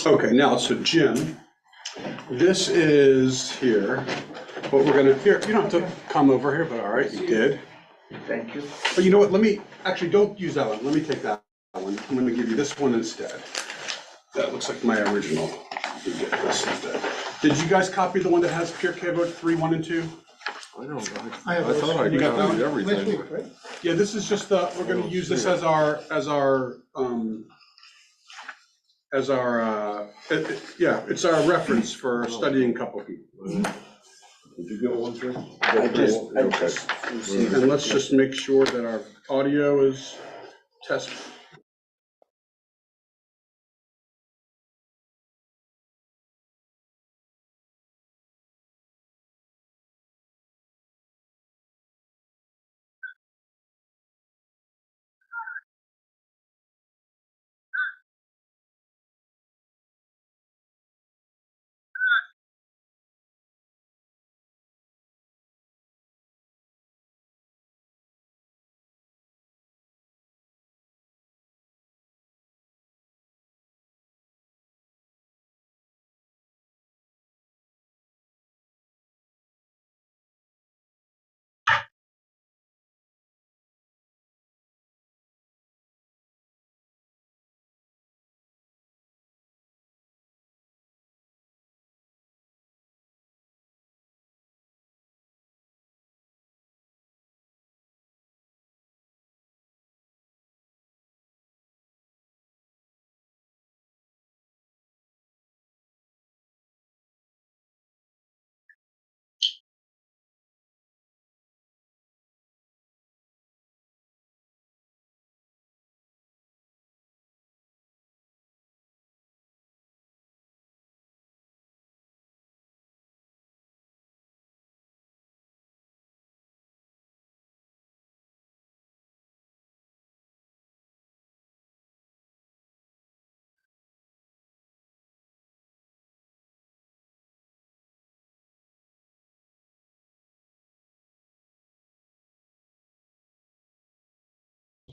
Okay, now, so Jim, this is here. What we're gonna, here, you don't have to come over here, but all right, you did. Thank you. But you know what, actually, don't use that one. Let me take that one. I'm gonna give you this one instead. That looks like my original. You get this instead. Did you guys copy the one that has Pirkei Avot 3, 1, and 2? I don't know. I have I thought I You got copied that? everything. Right? Yeah, this is just the, we're gonna use this as our, yeah, it's our reference for studying couple people. Did you get one, Jim? I just Okay. received And let's just make sure that our audio is test.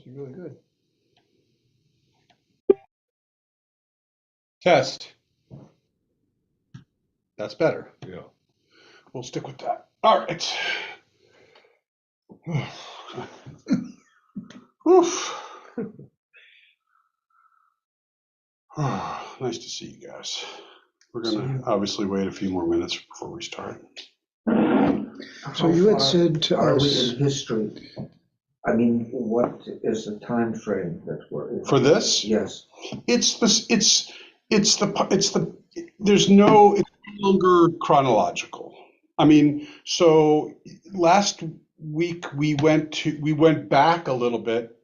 Really good. Test. That's better. Yeah. We'll stick with that. All right. Oof. Nice to see you guys. We're gonna obviously wait a few more minutes before we start. So you had said to Are we us, in history? I mean, what is the time frame that we're in? For this, Yes, it's there's no, it's no longer chronological. I mean, so last week we went back a little bit.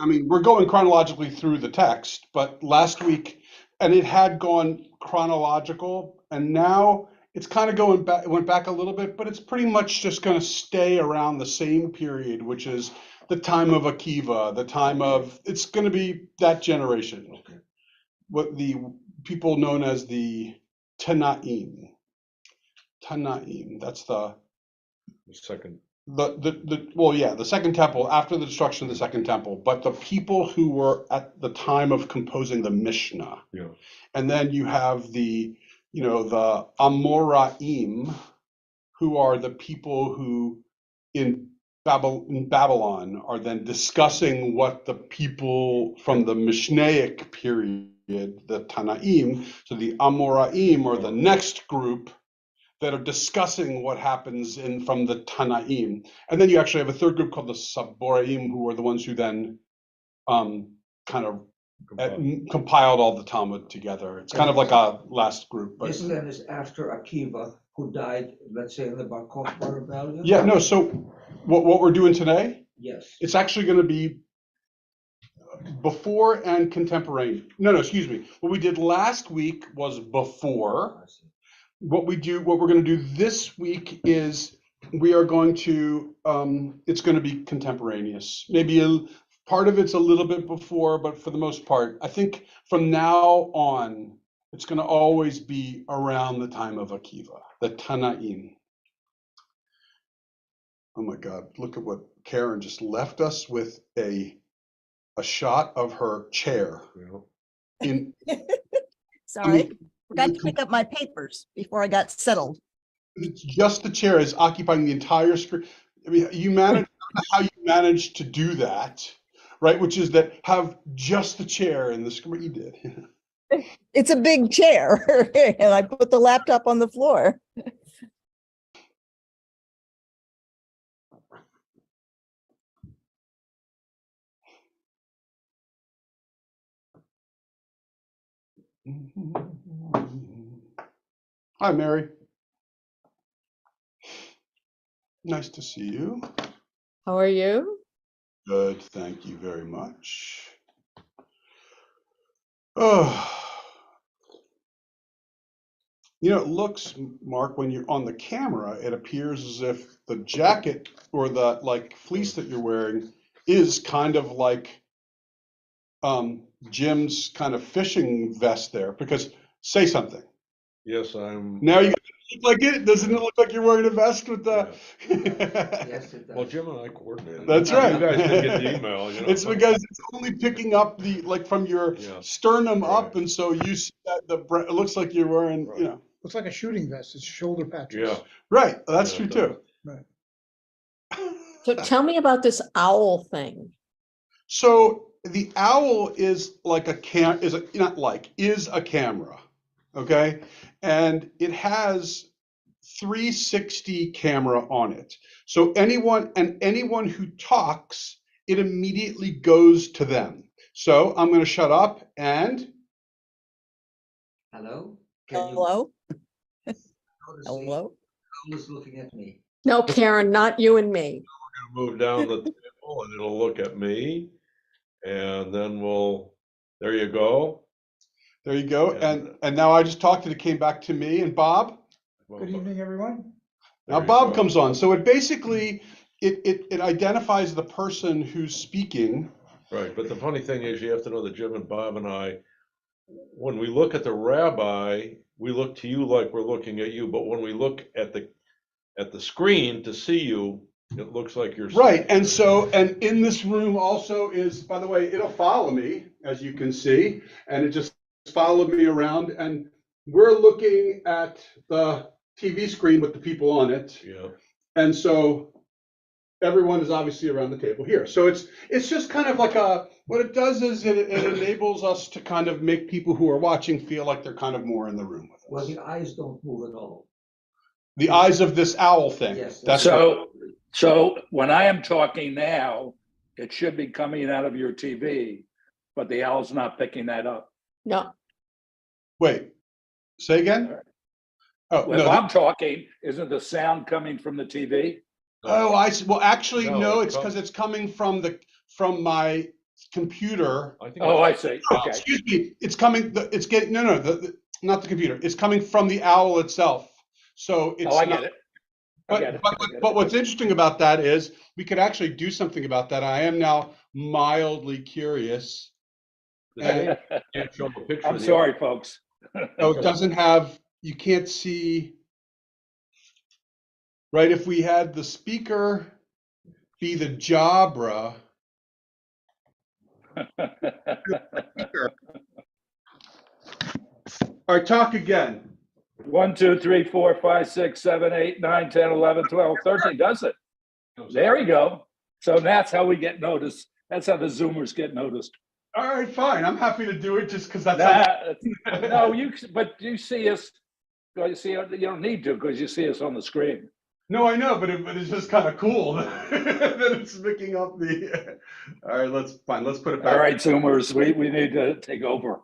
I mean, we're going chronologically through the text, but last week, and it had gone chronological, and now it's kind of going back, it went back a little bit, but it's pretty much just going to stay around the same period, which is the time of Akiva, the time of, it's going to be that generation. Okay. What the people known as the Tanaim. Tanaim, that's the Second. well, yeah, the second temple, after the destruction of the second temple, but the people who were at the time of composing the Mishnah. Yeah. And then you have the Amoraim, who are the people who in Babylon are then discussing what the people from the Mishnaic period, the Tanaim, so the Amoraim are the next group that are discussing what happens from the Tanaim. And then you actually have a third group called the Saboraim, who are the ones who then kind of compiled all the Talmud together. It's kind of like a last group. But this then is after Akiva, who died, let's say, in the Bar Kokhba rebellion? yeah, no, so what we're doing today, Yes. it's actually going to be before and contemporaneous. No, excuse me. What we did last week was before. I see. What we're going to do this week is we are going to, it's going to be contemporaneous. Maybe part of it's a little bit before, but for the most part, I think from now on, it's going to always be around the time of Akiva, the Tanaim. Oh my God, look at what Karen just left us with a shot of her chair. Yeah. In Sorry, forgot to pick up my papers before I got settled. It's just the chair is occupying the entire screen. I mean, you manage how you managed to do that, right? Which is that have just the chair in the screen. You did. It's a big chair, and I put the laptop on the floor. Hi, Mary. Nice to see you. How are you? Good, thank you very much. Oh, you know, it looks, Mark, when you're on the camera, it appears as if the jacket or the like fleece that you're wearing is kind of like Jim's kind of fishing vest there. Because say something. Yes, I'm. Now you look like it. Doesn't it look like you're wearing a vest with the? Yes, it Well, does. Jim and I coordinated. That's right. You guys didn't get the email, you know. It's because it's only picking up the like from your Yeah. sternum up, Right. and so you see that it looks like you're wearing, Right. you know. Looks like a shooting vest. It's shoulder patches. Yeah. Right, that's Yeah, true it too. Right. So tell me about this owl thing. So the owl is like is a camera, okay, and it has 360 camera on it. So anyone who talks, it immediately goes to them. So I'm going to shut up and Hello? Can you Hello? notice the Hello? owl is looking at me? No, Karen, not you and me. Move down the table and it'll look at me, and then there you go. there you go. And- And now I just talked and it came back to me and Bob. Good evening, everyone. Now There you Bob go. comes on. So it basically it identifies the person who's speaking. Right, but the funny thing is, you have to know that Jim and Bob and I, when we look at the rabbi, we look to you like we're looking at you, but when we look at the screen to see you, it looks like you're. Right. And in this room also is, by the way, it'll follow me, as you can see, and it just followed me around. And we're looking at the TV screen with the people on it. Yeah, And so everyone is obviously around the table here. So it's just kind of like what it does is it enables us to kind of make people who are watching feel like they're kind of more in the room with Well, us. the eyes don't move at all. The eyes of this owl thing. Yes. That's So when I am talking now, it should be coming out of your TV, but the owl's not picking that up. No, Wait, say again? Oh, If no. I'm talking, isn't the sound coming from the TV? Oh, I see. Well, actually, No, no, it it's because it's coming from my computer. I think. Oh, I see. Oh, Okay. excuse me. It's coming. It's getting not the computer. It's coming from the owl itself. So it's Oh, I not. get it. I get it. But what's interesting about that is we could actually do something about that. I am now mildly curious. Can't show a picture I'm of the- sorry, folks. Oh, it doesn't have. You can't see. Right. If we had the speaker be the Jabra. All right, talk again. 1, 2, 3, 4, 5, 6, 7, 8, 9, 10, 11, 12, 13. Does it? There you go. So that's how we get noticed. That's how the Zoomers get noticed. All right, fine. I'm happy to do it just because that's. No, but you see us. You see, you don't need to because you see us on the screen. No, I know, but it's just kind of cool that it's picking up the. All right, let's put it back. All right, Zoomers, we need to take over.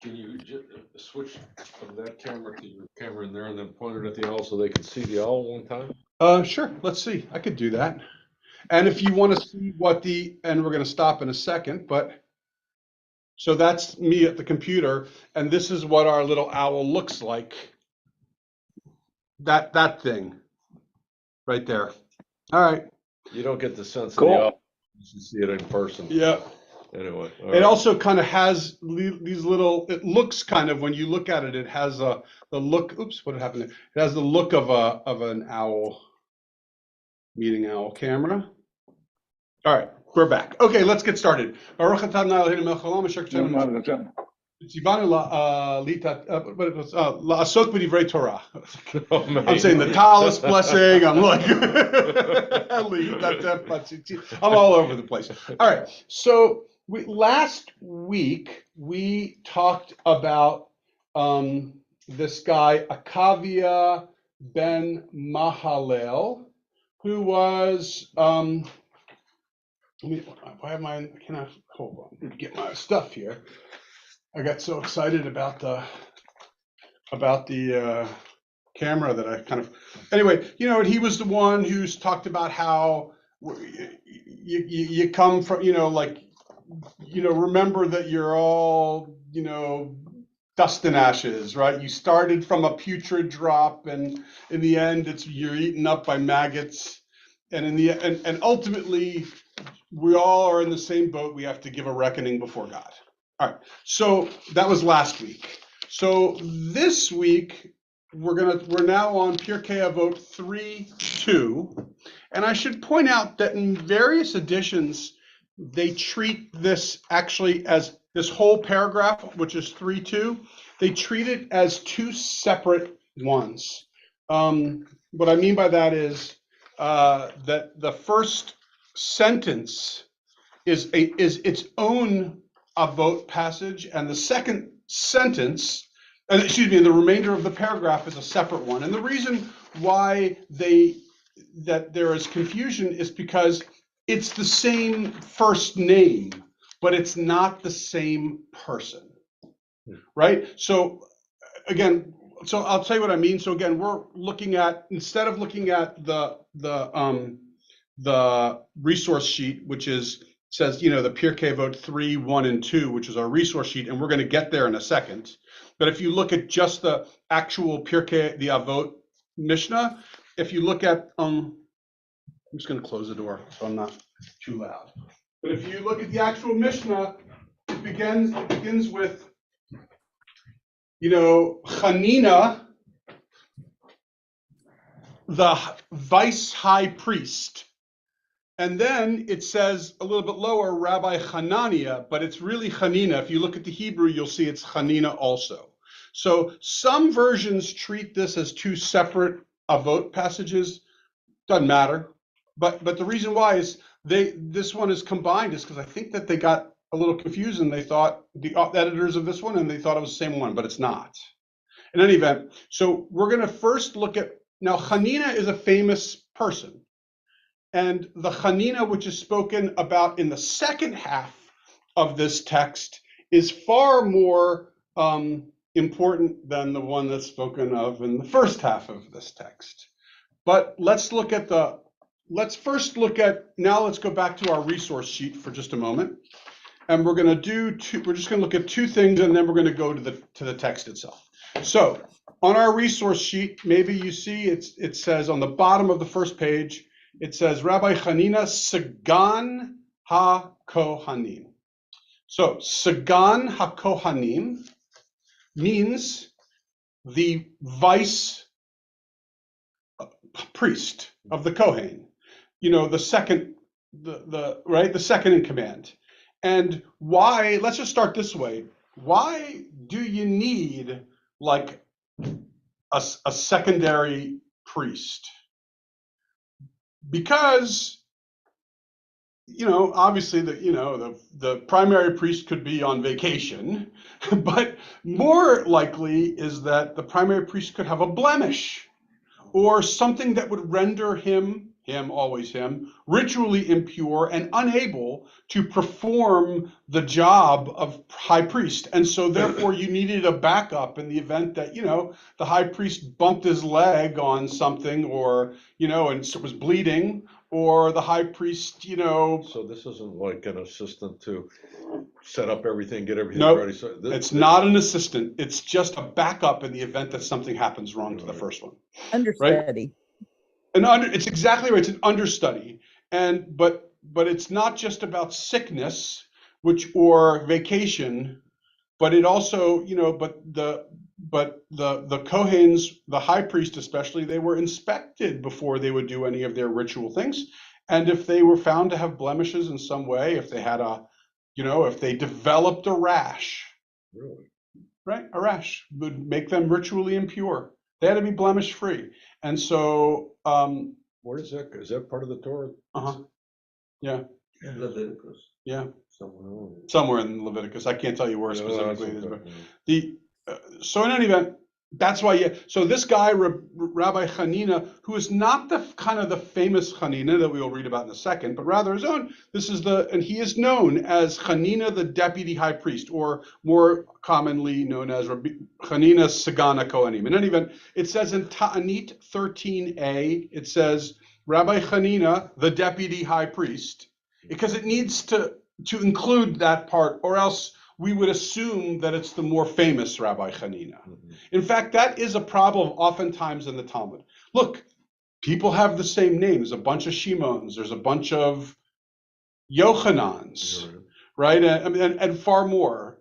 Can you switch from that camera to your camera in there and then point it at the owl so they can see the owl one time? Sure. Let's see. I could do that. And if you want to see and we're going to stop in a second, but so that's me at the computer, and this is what our little owl looks like. That thing right there. All right. You don't get the sense Cool. of the owl. You see it in person. Yeah. Anyway. all It right. also kind of has these little, it looks kind of, when you look at it, it has the look, oops, what happened there? It has the look of an owl, meeting owl camera. All right, we're back. Okay, let's get started. Tzivanu but it was la'asok b'divrei Torah. Oh, man. I'm saying the talus blessing. I'm like, I'm all over the place. All right. So last week we talked about this guy Akavia ben Mahalel, who was why am I? Can I hold on? Let me get my stuff here. I got so excited about the camera that I kind of, anyway, he was the one who's talked about how you come from, remember that you're all, dust and ashes, right? You started from a putrid drop, and in the end, you're eaten up by maggots, and and ultimately, we all are in the same boat. We have to give a reckoning before God. All right. So that was last week. So this week we're now on Pirkei Avot 3:2, and I should point out that in various editions they treat this actually as this whole paragraph, which is 3:2. They treat it as two separate ones. What I mean by that is that the first sentence is its own Avot passage, and the second sentence, the remainder of the paragraph is a separate one. And the reason why that there is confusion is because it's the same first name, but it's not the same person, right? So again, I'll tell you what I mean. So again, we're looking at, instead of looking at the resource sheet, which says, the Pirkei Avot 3, 1, and 2, which is our resource sheet, and we're going to get there in a second. But if you look at just the actual Pirkei, the Avot Mishnah, if you look at, I'm just going to close the door so I'm not too loud. But if you look at the actual Mishnah, it begins with, Hanina, the vice high priest. And then it says a little bit lower, Rabbi Hanania, but it's really Hanina. If you look at the Hebrew, you'll see it's Hanina also. So some versions treat this as two separate Avot passages. Doesn't matter. But the reason why is this one is combined is because I think that they got a little confused, and they thought, the editors of this one, and they thought it was the same one, but it's not. In any event, so we're going to first look at, now Hanina is a famous person. And the Hanina, which is spoken about in the second half of this text, is far more important than the one that's spoken of in the first half of this text. But let's first look at, now let's go back to our resource sheet for just a moment. And we're going to we're just going to look at two things, and then we're going to go to the text itself. So on our resource sheet, maybe you see it says on the bottom of the first page, it says Rabbi Hanina S'gan HaCohanim. So S'gan HaCohanim means the vice priest of the Kohen. The second, the second in command. And why? Let's just start this way. Why do you need like a secondary priest? Because, obviously the primary priest could be on vacation, but more likely is that the primary priest could have a blemish or something that would render him, always him, ritually impure and unable to perform the job of high priest. And so therefore you needed a backup in the event that, the high priest bumped his leg on something, or, and so was bleeding, or the high priest, So this isn't like an assistant to set up everything, get everything ready. So it's not an assistant. It's just a backup in the event that something happens wrong to the first one. Understudy. Right? It's exactly right. It's an understudy. But it's not just about sickness, or vacation, but it also, but the Kohens, the high priest especially, they were inspected before they would do any of their ritual things. And if they were found to have blemishes in some way, if they had if they developed a rash, Really? right? Arash would make them ritually impure. They had to be blemish free. And so, Where is that part of the Torah? yeah, In Leviticus, yeah, somewhere. somewhere in Leviticus. I can't tell you where Yeah, specifically it that's is, okay, but yeah. so in any event, that's why. Yeah. So this guy, Rabbi Hanina, who is not the kind of the famous Hanina that we will read about in a second, but rather his own. And he is known as Hanina, the deputy high priest, or more commonly known as Hanina S'gan HaCohanim. In any event, it says in Ta'anit 13a, it says Rabbi Hanina, the deputy high priest, because it needs to include that part, or else we would assume that it's the more famous Rabbi Hanina. In fact, that is a problem oftentimes in the Talmud. Look, people have the same names, a bunch of Shimons, there's a bunch of Yochanans, right? And far more,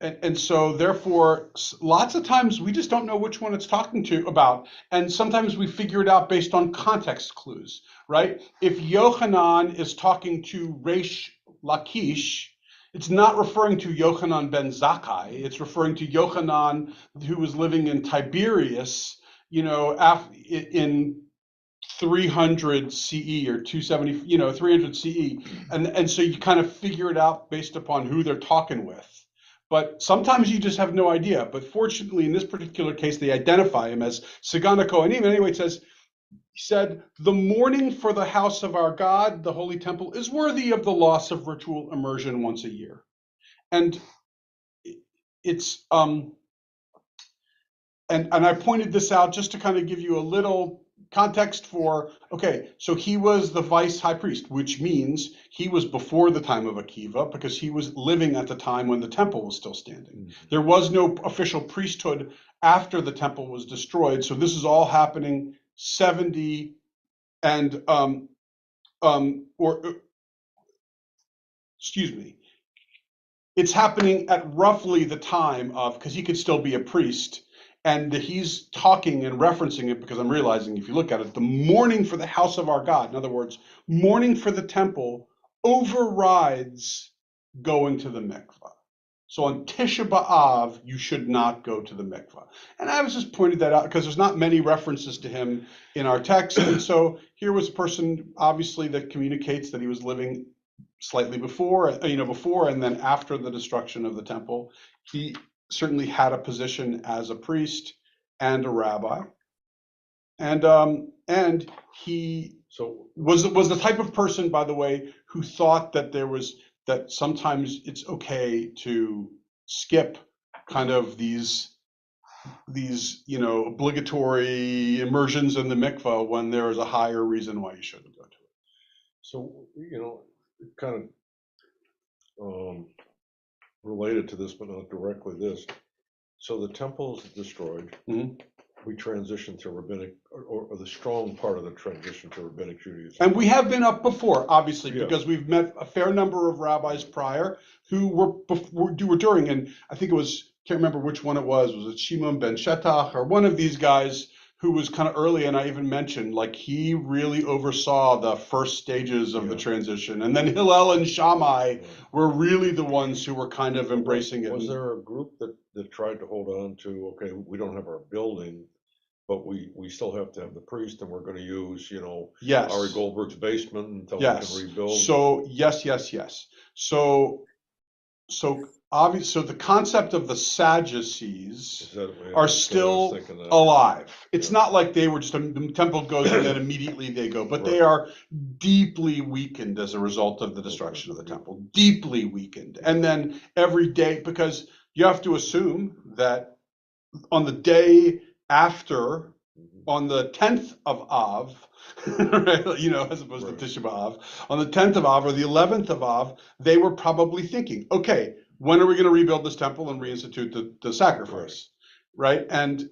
and so therefore, lots of times we just don't know which one it's talking about. And sometimes we figure it out based on context clues, right? If Yochanan is talking to Reish Lakish, it's not referring to Yochanan ben Zakkai. It's referring to Yochanan who was living in Tiberias, in 300 CE or 270, 300 CE. And so you kind of figure it out based upon who they're talking with. But sometimes you just have no idea. But fortunately, in this particular case, they identify him as S'gan HaCohanim. Anyway, he said, the mourning for the house of our God, the holy temple, is worthy of the loss of ritual immersion once a year. And it's, and I pointed this out just to kind of give you a little context for, okay, so he was the vice high priest, which means he was before the time of Akiva because he was living at the time when the temple was still standing. There was no official priesthood after the temple was destroyed. So this is all happening 70 and it's happening at roughly the time of, because he could still be a priest, and he's talking and referencing it because I'm realizing if you look at it, the mourning for the house of our God, in other words, mourning for the temple overrides going to the mikvah. So on Tisha B'Av, you should not go to the mikvah. And I was just pointing that out because there's not many references to him in our text. And so here was a person, obviously, that communicates that he was living slightly before and then after the destruction of the temple. He certainly had a position as a priest and a rabbi. And he was the type of person, by the way, who thought that sometimes it's okay to skip kind of these obligatory immersions in the mikvah when there is a higher reason why you shouldn't go to it. So, kind of related to this, but not directly this. So the temple is destroyed. Mhm. We transition to rabbinic, or the strong part of the transition to rabbinic Judaism. And we have been up before, obviously, Yeah. because we've met a fair number of rabbis prior who were during, and I think it was, can't remember which one it was it Shimon ben Shetach or one of these guys who was kind of early, and I even mentioned, like, he really oversaw the first stages of the transition. And then Hillel and Shammai were really the ones who were kind of embracing it. Was there a group that tried to hold on to, okay, we don't have our building, but we still have to have the priest, and we're going to use, Yes. Ari Goldberg's basement until we Yes. can rebuild? So yes. So obviously, so the concept of the Sadducees are still alive. It's not like they were just the temple goes and then immediately they go, but they are deeply weakened as a result of the destruction of the temple, deeply weakened. And then every day, because you have to assume that on the day after, on the 10th of Av, right, as opposed to Tisha B'Av, on the 10th of Av or the 11th of Av, they were probably thinking, okay, when are we going to rebuild this temple and reinstitute the sacrifice, right? And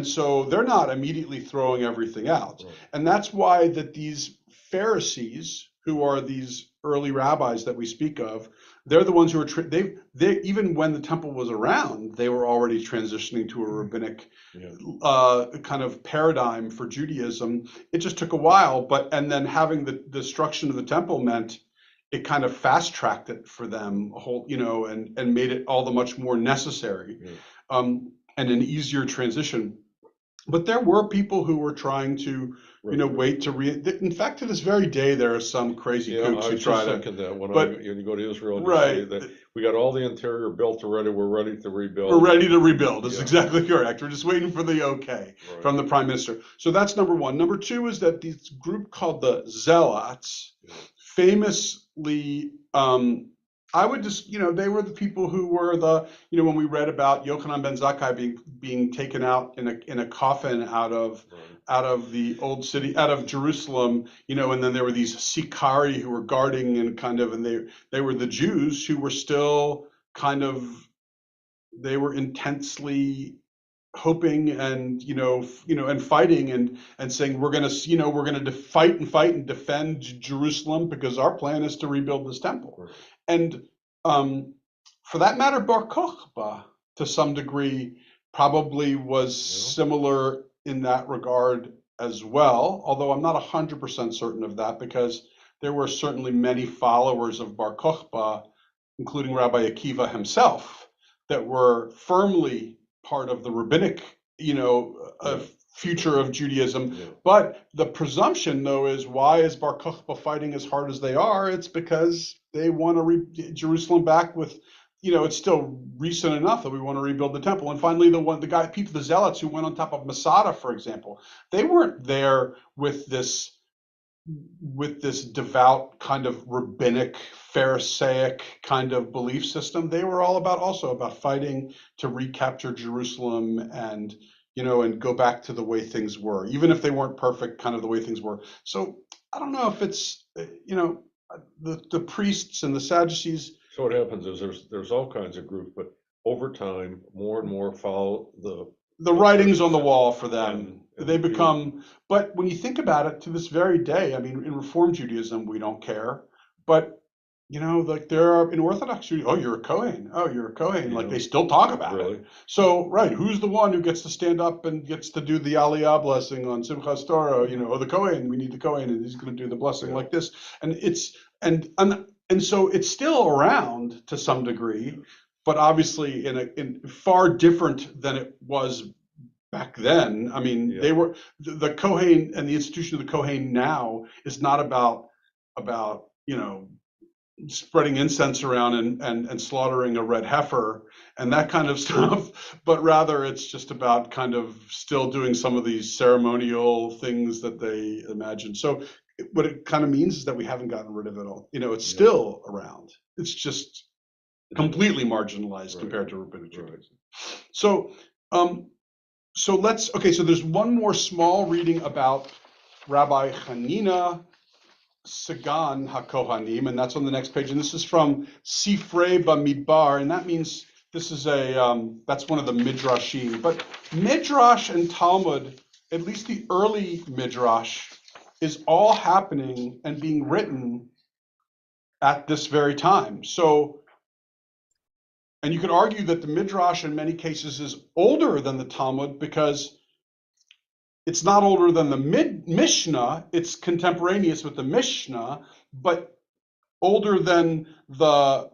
so they're not immediately throwing everything out. And that's why that these Pharisees, who are these early rabbis that we speak of, they're the ones who are, they even when the temple was around, they were already transitioning to a rabbinic kind of paradigm for Judaism. It just took a while, and then having the destruction of the temple meant it kind of fast tracked it for them, a whole, and made it all the much more necessary, and an easier transition. But there were people who were trying to, wait to in fact, to this very day, there are some crazy kooks who try to. Thinking that when you go to Israel, and right, you see that we got all the interior built already, we're ready to rebuild. We're ready to rebuild. That's exactly correct. We're just waiting for the okay from the prime minister. So that's number one. Number two is that this group called the Zealots, famously, I would just, they were the people who were the, when we read about Yochanan ben Zakkai being taken out in a coffin out of the old city, out of Jerusalem, and then there were these Sikari who were guarding and they were the Jews who were still they were intensely hoping and and fighting and saying we're going to fight and defend Jerusalem because our plan is to rebuild this temple. And for that matter, Bar Kokhba, to some degree, probably was similar in that regard as well, although I'm not 100% certain of that, because there were certainly many followers of Bar Kokhba, including Rabbi Akiva himself, that were firmly part of the rabbinic, future of Judaism. But the presumption, though, is why is Bar Kokhba fighting as hard as they are? It's because they want to Jerusalem back with, it's still recent enough that we want to rebuild the temple. And finally, the Zealots who went on top of Masada, for example, they weren't there with this devout kind of rabbinic, Pharisaic kind of belief system. They were all about fighting to recapture Jerusalem and go back to the way things were, even if they weren't perfect, kind of the way things were. So I don't know if it's, the priests and the Sadducees. So what happens is there's all kinds of groups, but over time, more and more follow the writings on the wall for them. They become, but when you think about it, to this very day, I mean, in Reform Judaism, we don't care, but like there are in Orthodox Judaism, oh, you're a Kohen. Oh, you're a Kohen. Like they still talk about it. So, who's the one who gets to stand up and gets to do the Aliyah blessing on Simchas Torah? The Kohen, we need the Kohen, and he's going to do the blessing like this. And it's, and so it's still around to some degree, but obviously in far different than it was back then. I mean, they were the Kohen, and the institution of the Kohen now is not about spreading incense around and slaughtering a red heifer and that kind of stuff, but rather it's just about kind of still doing some of these ceremonial things that they imagine. So what it kind of means is that we haven't gotten rid of it all. It's still around. It's just completely marginalized compared to rabbinic Judaism. So so there's one more small reading about Rabbi Hanina S'gan HaCohanim, and that's on the next page. And this is from Sifrei Bamidbar, and that means this is that's one of the Midrashim. But Midrash and Talmud, at least the early Midrash, is all happening and being written at this very time. So, and you could argue that the Midrash in many cases is older than the Talmud because it's not older than the Mishnah. It's contemporaneous with the Mishnah, but older than the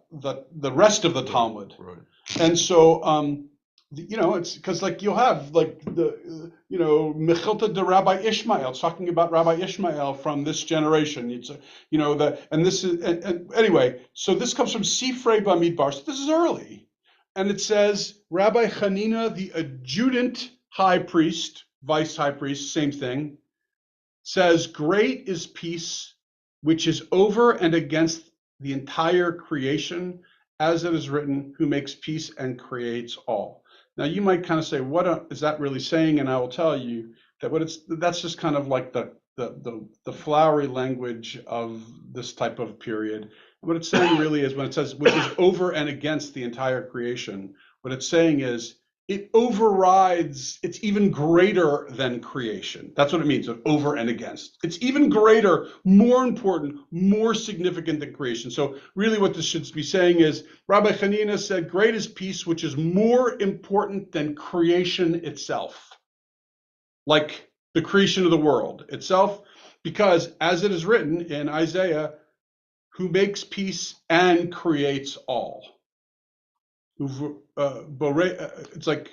rest of the Talmud. Right. And so, it's because like you'll have like the Mechilta de Rabbi Ishmael. It's talking about Rabbi Ishmael from this generation. It's and this is and anyway. So this comes from Sifrei Bamidbar. So this is early, and it says Rabbi Hanina, the adjutant high priest. Vice high priest, same thing, says, great is peace, which is over and against the entire creation, as it is written, who makes peace and creates all. Now you might kind of say, what is that really saying? And I will tell you that that's just kind of like the flowery language of this type of period. What it's saying really is when it says, which is over and against the entire creation, what it's saying is, it overrides, it's even greater than creation. That's what it means, over and against. It's even greater, more important, more significant than creation. So really what this should be saying is, Rabbi Hanina said, great is peace, which is more important than creation itself. Like the creation of the world itself, because as it is written in Isaiah, who makes peace and creates all. It's like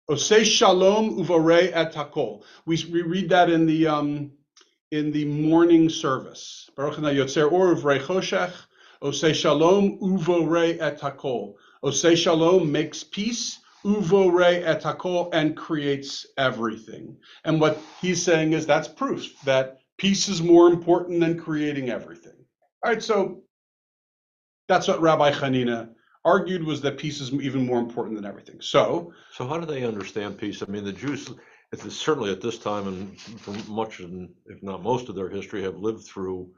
Osei Shalom Uvorei et Hakol. We read that in the morning service. Baruch Hana Yotzer Or Uvrei Choshech, Osei Shalom Uvorei et Hakol. Osei Shalom makes peace, Uvorei et Hakol, and creates everything. And what he's saying is that's proof that peace is more important than creating everything. All right, so that's what Rabbi Hanina argued, was that peace is even more important than everything. So how do they understand peace? I mean, the Jews, it's certainly at this time and for much, if not most of their history, have lived through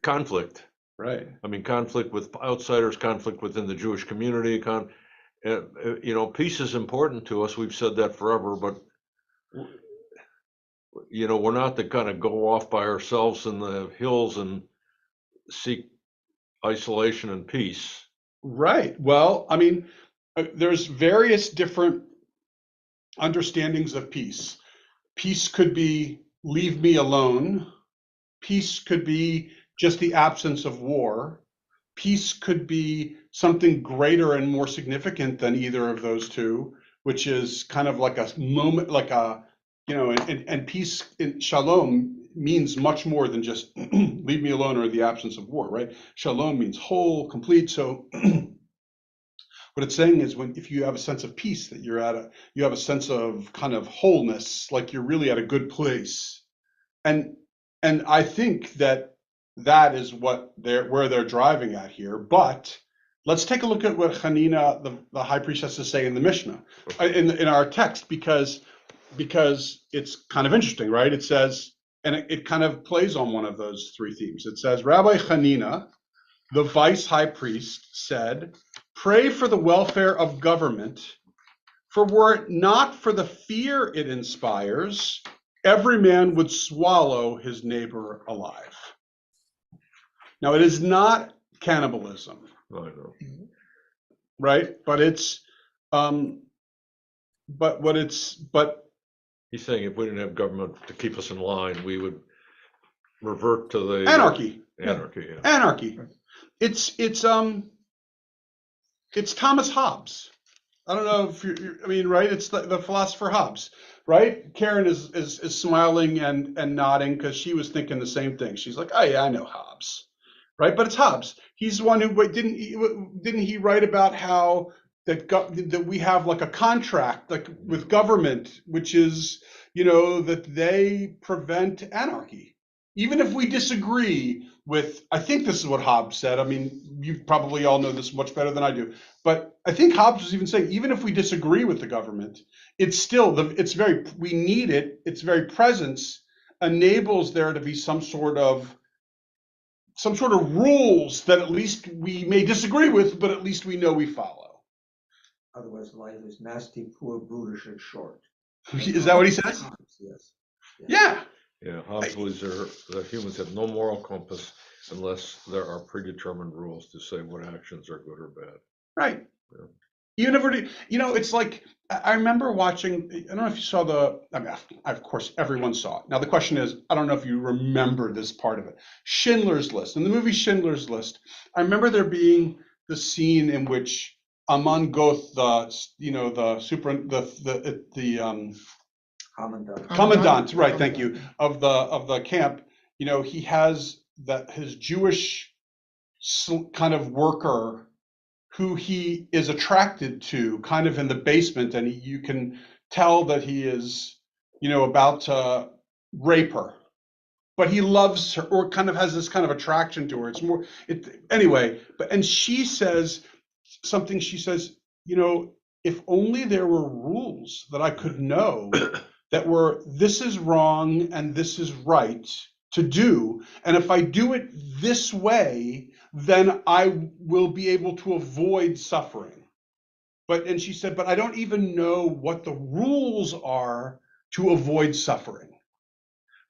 conflict. right. I mean, conflict with outsiders, conflict within the Jewish community. Peace is important to us. We've said that forever, but we're not to kind of go off by ourselves in the hills and seek isolation and peace. Right. Well, I mean, there's various different understandings of peace. Peace could be leave me alone. Peace could be just the absence of war. Peace could be something greater and more significant than either of those two, which is kind of like a moment, like a, and peace in shalom means much more than just leave me alone or the absence of war, right? Shalom means whole, complete. So what it's saying is if you have a sense of peace, that you have a sense of kind of wholeness, like you're really at a good place. And I think that is where they're driving at here. But let's take a look at what Hanina, the high priestess, is saying in the Mishnah, in our text, because it's kind of interesting, right? It says, and it kind of plays on one of those three themes. It says, Rabbi Hanina, the vice high priest, said, pray for the welfare of government, for were it not for the fear it inspires, every man would swallow his neighbor alive. Now, it is not cannibalism, I know. right? But it's, He's saying if we didn't have government to keep us in line, we would revert to the anarchy. Anarchy, yeah. Anarchy. It's Thomas Hobbes. I don't know if right? It's the philosopher Hobbes, right? Karen is smiling and nodding because she was thinking the same thing. She's like, oh yeah, I know Hobbes, right? But it's Hobbes. He's the one who didn't he write about how that we have like a contract like with government, which is that they prevent anarchy, even if we disagree with. I think this is what Hobbes said. I mean, you probably all know this much better than I do, but I think Hobbes was even saying, even if we disagree with the government, it's still we need it. Its very presence enables there to be some sort of rules that at least we may disagree with, but at least we know we follow. Otherwise, life is nasty, poor, brutish, and short. Is that what he says? Yes. Yeah. Yeah, Hobbes believes that humans have no moral compass unless there are predetermined rules to say what actions are good or bad. Right. Yeah. You never do. It's like, I remember watching, I don't know if you saw of course, everyone saw it. Now, the question is, I don't know if you remember this part of it. Schindler's List. In the movie Schindler's List, I remember there being the scene in which Amon Goth, commandant, right, thank you, of the camp, he has his Jewish kind of worker who he is attracted to kind of in the basement, and you can tell that he is, about to rape her, but he loves her, or kind of has this kind of attraction to her. It's more, anyway, and she says something, she says, if only there were rules that I could know that were, this is wrong and this is right to do, and if I do it this way, then I will be able to avoid suffering. And she said, but I don't even know what the rules are to avoid suffering,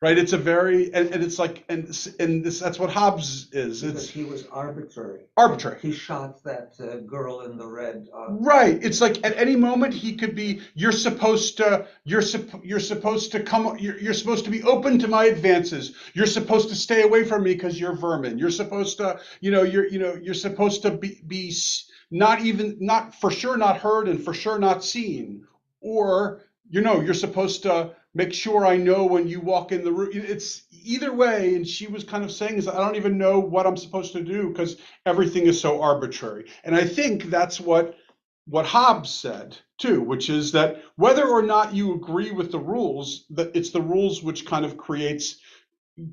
right? It's a very, and it's like, and this, that's what Hobbes is. Because It's he was arbitrary. arbitrary. He shot that girl in the red. Right. It's like at any moment he could be, you're supposed to be open to my advances. You're supposed to stay away from me because you're vermin. You're supposed to, you're supposed to be not for sure not heard and for sure not seen. Or, you're supposed to make sure I know when you walk in the room. It's either way. And she was kind of saying is I don't even know what I'm supposed to do because everything is so arbitrary. And I think that's what Hobbes said too, which is that whether or not you agree with the rules, that it's the rules which kind of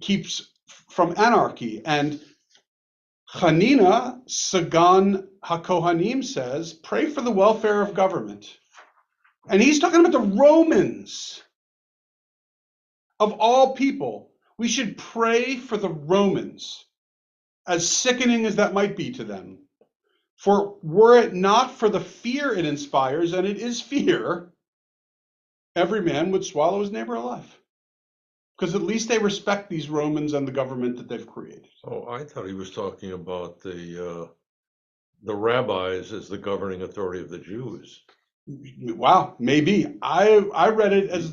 keeps from anarchy. And Hanina S'gan HaCohanim says, pray for the welfare of government. And he's talking about the Romans. Of all people, we should pray for the Romans, as sickening as that might be to them. For were it not for the fear it inspires, and it is fear, every man would swallow his neighbor alive. Because at least they respect these Romans and the government that they've created. Oh, I thought he was talking about the rabbis as the governing authority of the Jews. Wow, maybe. I read it as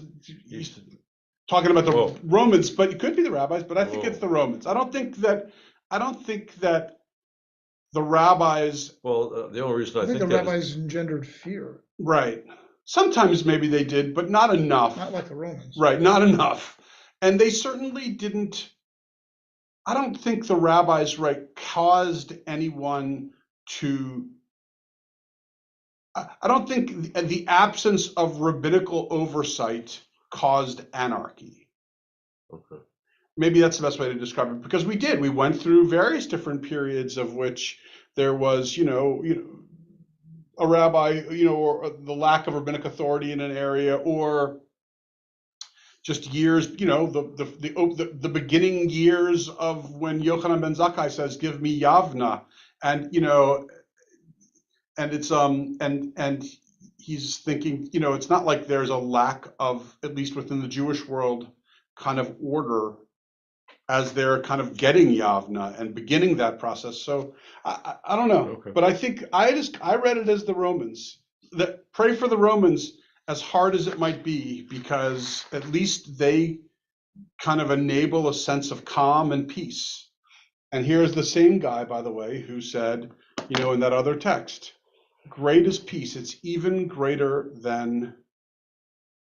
talking about the Romans, but it could be the rabbis, but I think it's the Romans. I don't think that the rabbis. Well, the only reason I think the rabbis engendered fear. Right. Sometimes maybe they did, but not enough. Not like the Romans. Right, not enough. And they certainly didn't. I don't think the rabbis, caused anyone to. I don't think the absence of rabbinical oversight caused anarchy. Okay. Maybe that's the best way to describe it, because we went through various different periods of which there was, a rabbi, or the lack of rabbinic authority in an area, or just years, the beginning years of when Yochanan ben Zakkai says, "Give me Yavna," and and it's and he's thinking, it's not like there's a lack of, at least within the Jewish world, kind of order as they're kind of getting Yavna and beginning that process. So I don't know, Okay. but I think I read it as the Romans, that pray for the Romans as hard as it might be, because at least they kind of enable a sense of calm and peace. And here's the same guy, by the way, who said, in that other text, great is peace. It's even greater than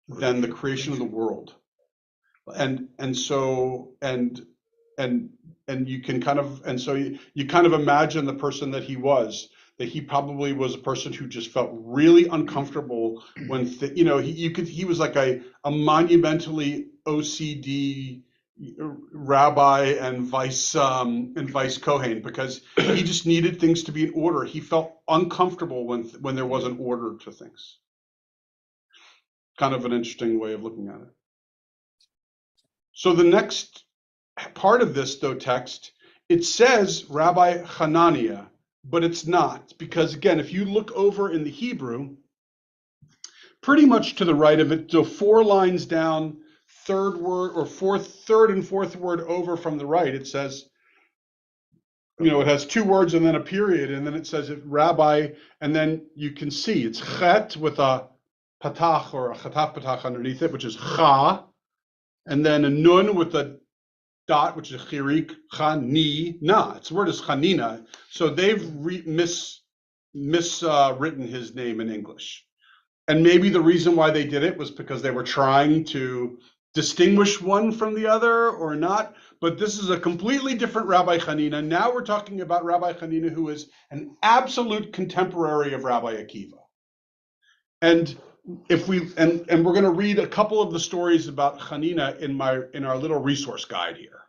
the creation of the world. And you can kind of, and so you kind of imagine the person that he was, that he probably was a person who just felt really uncomfortable when, he was like a monumentally OCD rabbi and vice Kohen, because he just needed things to be in order. He felt uncomfortable when there wasn't order to things. Kind of an interesting way of looking at it. So the next part of this, text, it says Rabbi Hananiah, but it's not, because again, if you look over in the Hebrew, pretty much to the right of it, so 4 lines down, third and fourth word over from the right, it says, it has 2 words and then a period, and then it says rabbi, and then you can see it's chet with a patach or a chataf patach underneath it, which is cha, and then a nun with a dot, which is chirik, chanina. Its word is chanina. So they've miswritten his name in English. And maybe the reason why they did it was because they were trying to distinguish one from the other or not. But this is a completely different Rabbi Hanina. Now we're talking about Rabbi Hanina, who is an absolute contemporary of Rabbi Akiva. And we're going to read a couple of the stories about Hanina in our little resource guide here.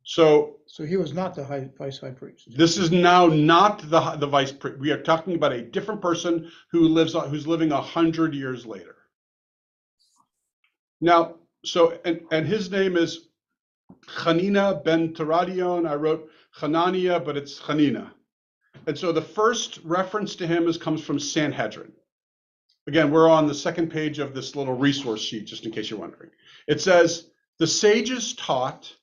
So he was not the vice high priest. This is now not the vice priest. We are talking about a different person who's living 100 years later. Now, and his name is Hanina ben Teradyon. I wrote Hananiah, but it's Hanina. And so the first reference to him comes from Sanhedrin. Again, we're on the second page of this little resource sheet, just in case you're wondering. It says, The sages taught,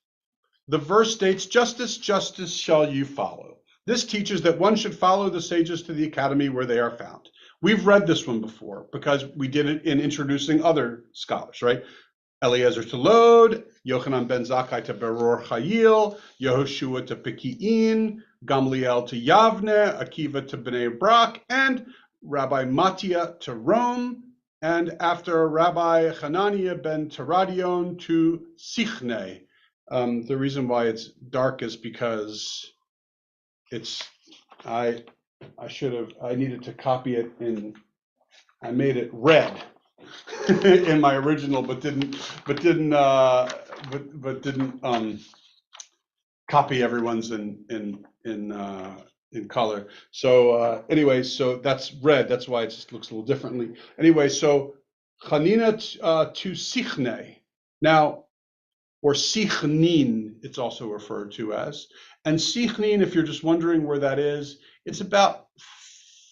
the verse states, justice, justice shall you follow. This teaches that one should follow the sages to the academy where they are found. We've read this one before because we did it in introducing other scholars, right? Eliezer to Lod, Yochanan ben Zakkai to Beror Chayil, Yehoshua to Peki'in, Gamliel to Yavne, Akiva to Bnei Brak, and Rabbi Mattia to Rome, and after Rabbi Hananiah ben Teradyon to Sichne. The reason why it's dark is because I needed to copy it I made it red in my original, but didn't copy everyone's in color. So anyway, so that's red. That's why it just looks a little differently. Anyway, so Hanina to Sichne now, or Sichnin, it's also referred to as. And Sichnin, if you're just wondering where that is, it's about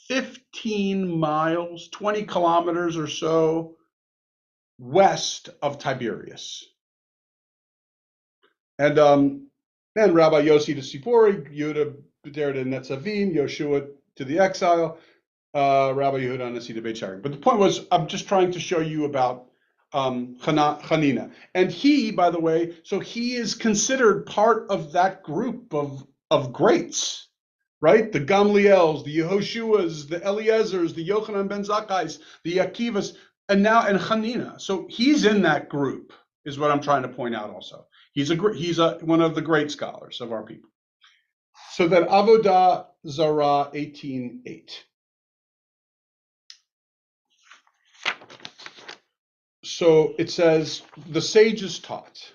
15 miles, 20 kilometers or so west of Tiberias. And Rabbi Yossi to Sipori, Yehuda B'der to Netzavim, Yoshua to the exile, Rabbi Yehuda Nasi to Beit Sharim. But the point was, I'm just trying to show you about Hanina. And he, by the way, so he is considered part of that group of greats. Right? The Gamliels, the Yehoshuas, the Eliezers, the Yochanan ben Zakkais, the Akivas, and Hanina. So he's in that group, is what I'm trying to point out also. He's one of the great scholars of our people. So then Avodah Zarah 18:8. So it says, the sages taught.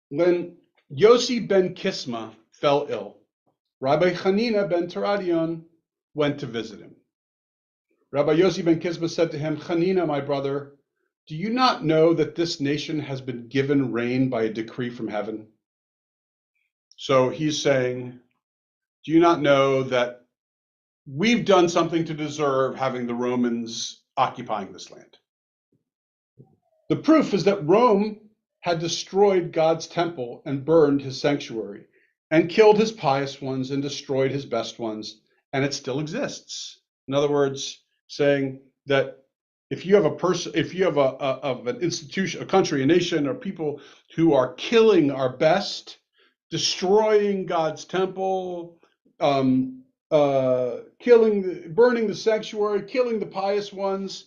When Yossi ben Kisma fell ill, Rabbi Hanina ben Teradyon went to visit him. Rabbi Yossi ben Kisma said to him, Hanina, my brother, do you not know that this nation has been given rain by a decree from heaven? So he's saying, do you not know that we've done something to deserve having the Romans occupying this land? The proof is that Rome had destroyed God's temple and burned his sanctuary and killed his pious ones and destroyed his best ones, and it still exists. In other words, saying that if you have an institution, a country, a nation, or people who are killing our best, destroying God's temple, burning the sanctuary, killing the pious ones,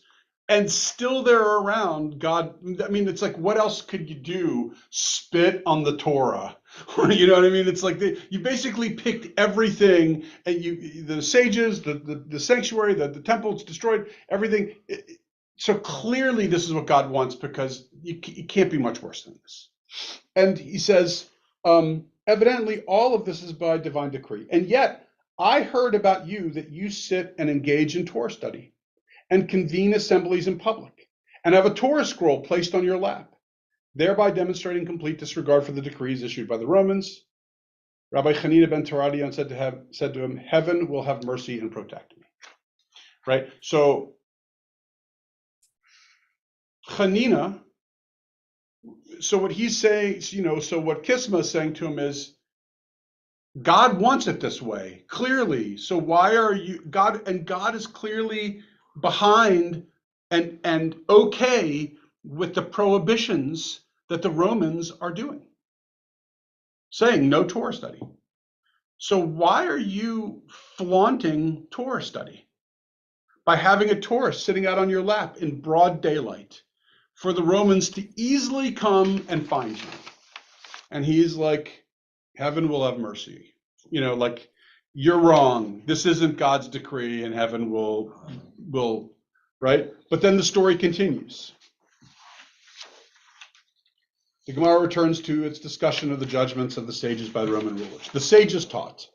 and still they're around, God, I mean, it's like, what else could you do? Spit on the Torah. You know what I mean? It's like you basically picked everything, and the sages, the sanctuary, the temples destroyed, everything. So clearly this is what God wants, because it can't be much worse than this. And he says, evidently all of this is by divine decree. And yet I heard about you that you sit and engage in Torah study and convene assemblies in public, and have a Torah scroll placed on your lap, thereby demonstrating complete disregard for the decrees issued by the Romans. Rabbi Hanina ben Teradyon said to him, heaven will have mercy and protect me. Right? So Hanina, so what he's saying, so what Kisma is saying to him is, God wants it this way, clearly. So why are you, God is clearly behind and okay with the prohibitions that the Romans are doing, saying no Torah study. So why are you flaunting Torah study by having a Torah sitting out on your lap in broad daylight for the Romans to easily come and find you? And he's like, heaven will have mercy. Like, you're wrong. This isn't God's decree, and heaven will, right? But then the story continues. The Gemara returns to its discussion of the judgments of the sages by the Roman rulers. The sages taught,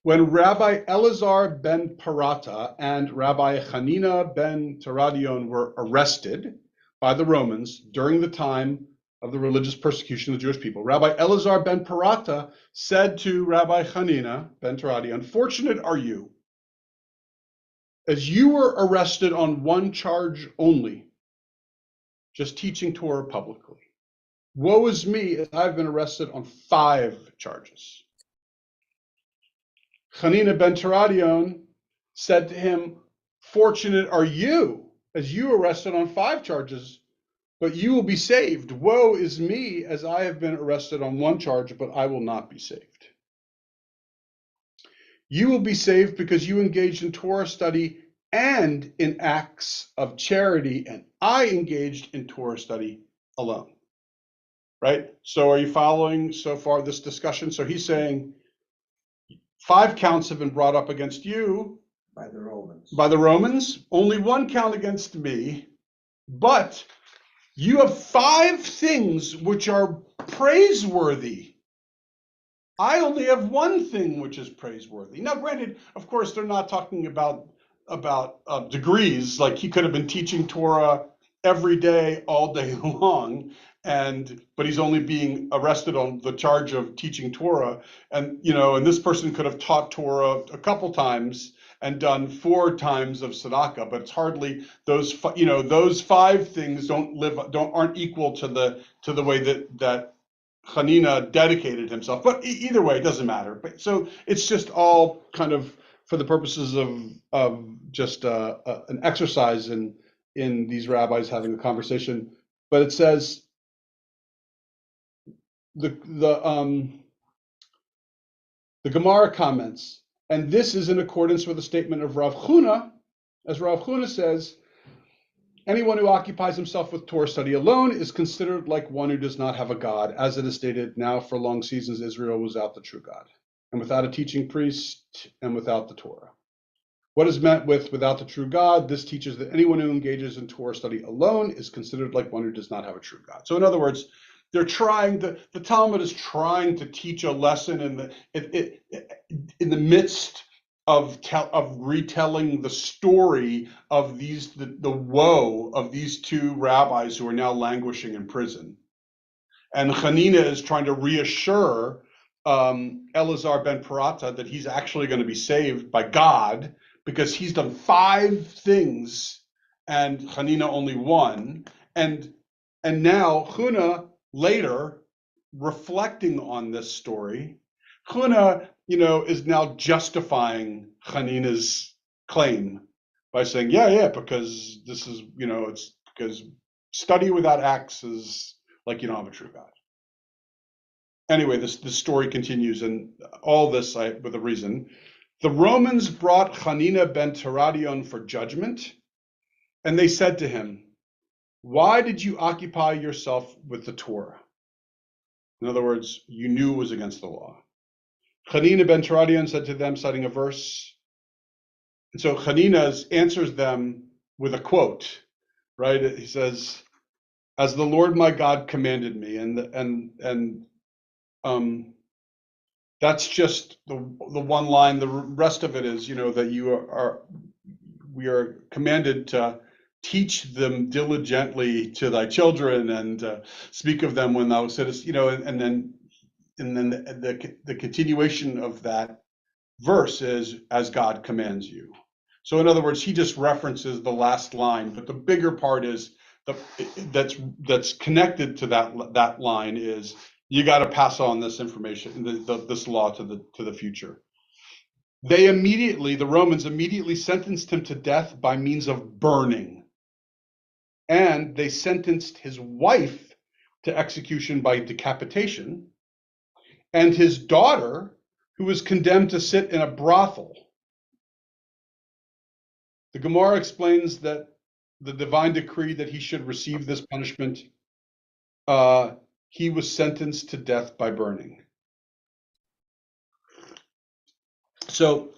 when Rabbi Elazar ben Parata and Rabbi Hanina ben Teradyon were arrested by the Romans during the time of the religious persecution of the Jewish people, Rabbi Elazar ben Parata said to Rabbi Hanina ben Teradyon, fortunate are you, as you were arrested on one charge only, just teaching Torah publicly. Woe is me, as I've been arrested on 5 charges. Hanina ben Teradyon said to him, fortunate are you, as you arrested on 5 charges, but you will be saved. Woe is me, as I have been arrested on 1 charge, but I will not be saved. You will be saved because you engaged in Torah study and in acts of charity, and I engaged in Torah study alone. Right? So are you following so far this discussion? So he's saying 5 counts have been brought up against you By the Romans. by the Romans, only 1 count against me, but you have 5 things which are praiseworthy. I only have 1 thing which is praiseworthy. Now, granted, of course, they're not talking about degrees. Like he could have been teaching Torah every day, all day long, but he's only being arrested on the charge of teaching Torah. And and this person could have taught Torah a couple times and done 4 times of tzedakah, but it's hardly those 5 things aren't equal to the way that Hanina dedicated himself. But either way, it doesn't matter. But so it's just all kind of for the purposes of just an exercise in these rabbis having a conversation. But it says the Gemara comments, and this is in accordance with the statement of Rav Huna, as Rav Huna says, anyone who occupies himself with Torah study alone is considered like one who does not have a God, as it is stated, now for long seasons Israel was without the true God, and without a teaching priest, and without the Torah. What is meant with without the true God? This teaches that anyone who engages in Torah study alone is considered like one who does not have a true God. So in other words, the Talmud is trying to teach a lesson in the midst of retelling the story of the woe of these 2 rabbis who are now languishing in prison. And Hanina is trying to reassure Elazar ben Parata that he's actually going to be saved by God because he's done 5 things and Hanina only 1. And now Huna later, reflecting on this story, Huna is now justifying Hanina's claim by saying, because this is, it's because study without acts is like you don't have a true God. Anyway, this story continues, and all this with a reason. The Romans brought Hanina ben Teradyon for judgment, and they said to him, why did you occupy yourself with the Torah? In other words, you knew it was against the law. Hanina ben Teradyon said to them, citing a verse. And so Hanina answers them with a quote, right? He says, as the Lord my God commanded me. And that's just the 1 line. The rest of it is, that we are commanded to teach them diligently to thy children and speak of them when thou sittest, and then the continuation of that verse is as God commands you. So in other words, he just references the last line, but the bigger part is that's connected to that line is you got to pass on this information, this law to the future. The Romans immediately sentenced him to death by means of burning. And they sentenced his wife to execution by decapitation, and his daughter, who was condemned to sit in a brothel. The Gemara explains that the divine decree that he should receive this punishment, he was sentenced to death by burning. So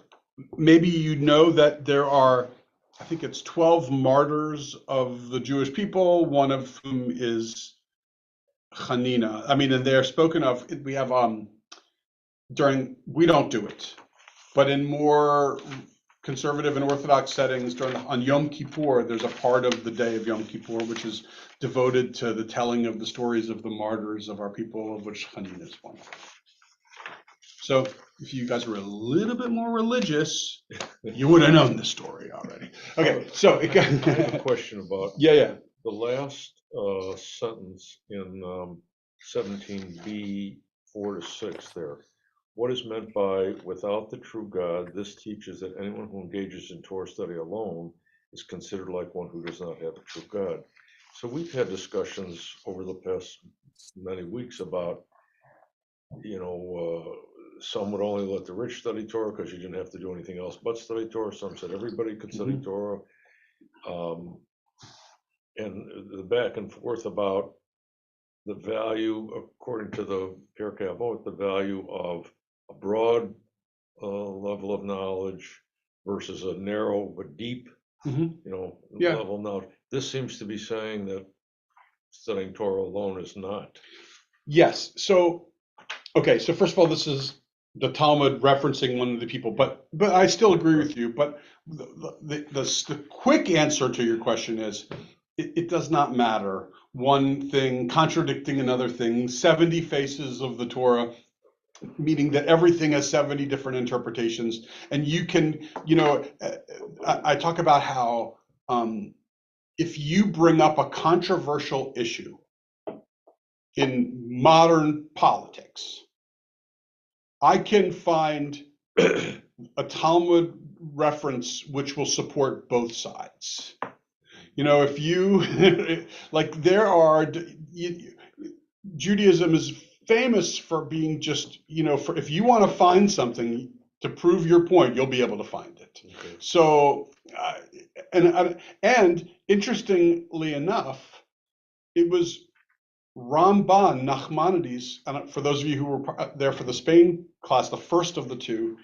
maybe that there are, I think it's 12 martyrs of the Jewish people, one of whom is Hanina. I mean, and they're spoken of, we have, we don't do it, but in more conservative and Orthodox settings, on Yom Kippur, there's a part of the day of Yom Kippur which is devoted to the telling of the stories of the martyrs of our people, of which Hanina is one. So if you guys were a little bit more religious, you would have known the story already. Okay, so I have a question about yeah. The last sentence in 17b 4-6 there. What is meant by without the true God? This teaches that anyone who engages in Torah study alone is considered like one who does not have a true God. So we've had discussions over the past many weeks about, some would only let the rich study Torah because you didn't have to do anything else but study Torah. Some said everybody could study Torah. And the back and forth about the value, according to the Pirkei Avot, the value of a broad level of knowledge versus a narrow but deep, Yeah. level of knowledge. This seems to be saying that studying Torah alone is not. Yes. So, okay. So first of all, this is the Talmud referencing one of the people, but I still agree with you. But the quick answer to your question is, it does not matter. One thing contradicting another thing. 70 faces of the Torah, meaning that everything has 70 different interpretations, and you can, I talk about how if you bring up a controversial issue in modern politics, I can find a Talmud reference which will support both sides. If you like, Judaism is famous for being just, if you want to find something to prove your point, you'll be able to find it. Okay. So, and interestingly enough, it was Ramban, Nachmanides, and for those of you who were there for the Spain class, the first of the two,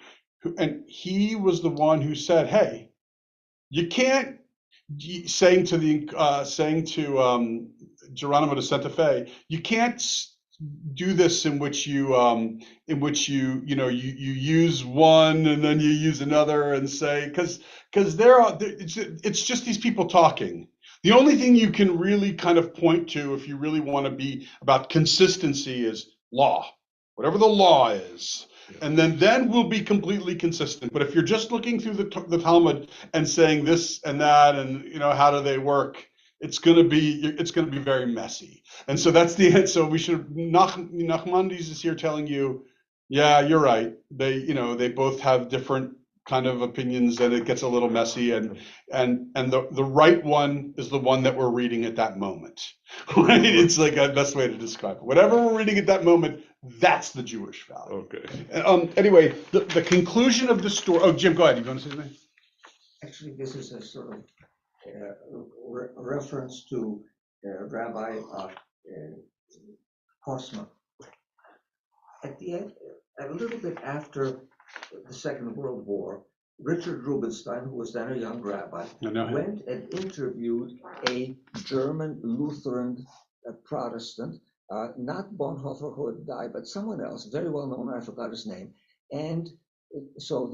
and he was the one who said, "Hey, you can't," saying to Geronimo de Santa Fe, "You can't do this in which you use one and then you use another and say, because it's just these people talking. The only thing you can really kind of point to if you really want to be about consistency is law, whatever the law is, and then we'll be completely consistent. But if you're just looking through the Talmud and saying this and that and how do they work, it's going to be very messy. And so that's the end. So we should, Nachmanides is here telling you, yeah, you're right. They both have different kind of opinions, and it gets a little messy, and the right one is the one that we're reading at that moment, right? It's like a best way to describe it. Whatever we're reading at that moment, that's the Jewish value. Okay. Anyway, the conclusion of the story. Oh, Jim, go ahead. You want to say something? Actually, this is a sort of reference to Rabbi Hosmer. At the end, a little bit after the Second World War, Richard Rubinstein, who was then a young rabbi, went and interviewed a German Lutheran Protestant, not Bonhoeffer who had died, but someone else, very well known, I forgot his name. And so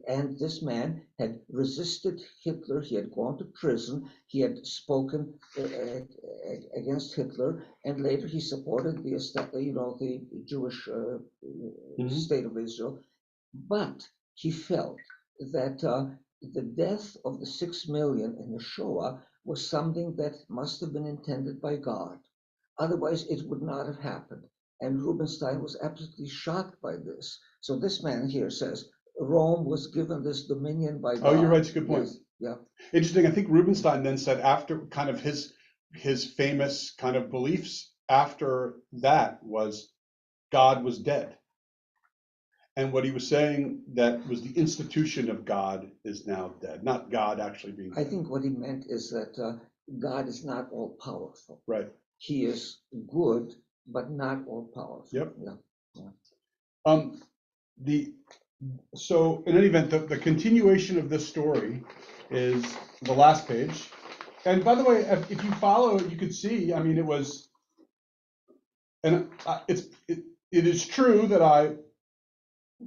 and this man had resisted Hitler. He had gone to prison. He had spoken against Hitler, and later he supported the Jewish state of Israel. But he felt that the death of the 6 million in the Shoah was something that must have been intended by God. Otherwise, it would not have happened. And Rubinstein was absolutely shocked by this. So this man here says Rome was given this dominion by God. Oh, you're right. It's a good point. Yes. Yeah. Interesting. I think Rubinstein then said, after kind of his famous kind of beliefs after that was God was dead. And what he was saying, that was the institution of God is now dead, not God actually being dead. I think what he meant is that God is not all powerful. Right. He is good, but not all powerful. Yep. Yeah. So in any event, the continuation of this story is the last page. And by the way, if you follow, you could see, I mean, it was, and it is true that I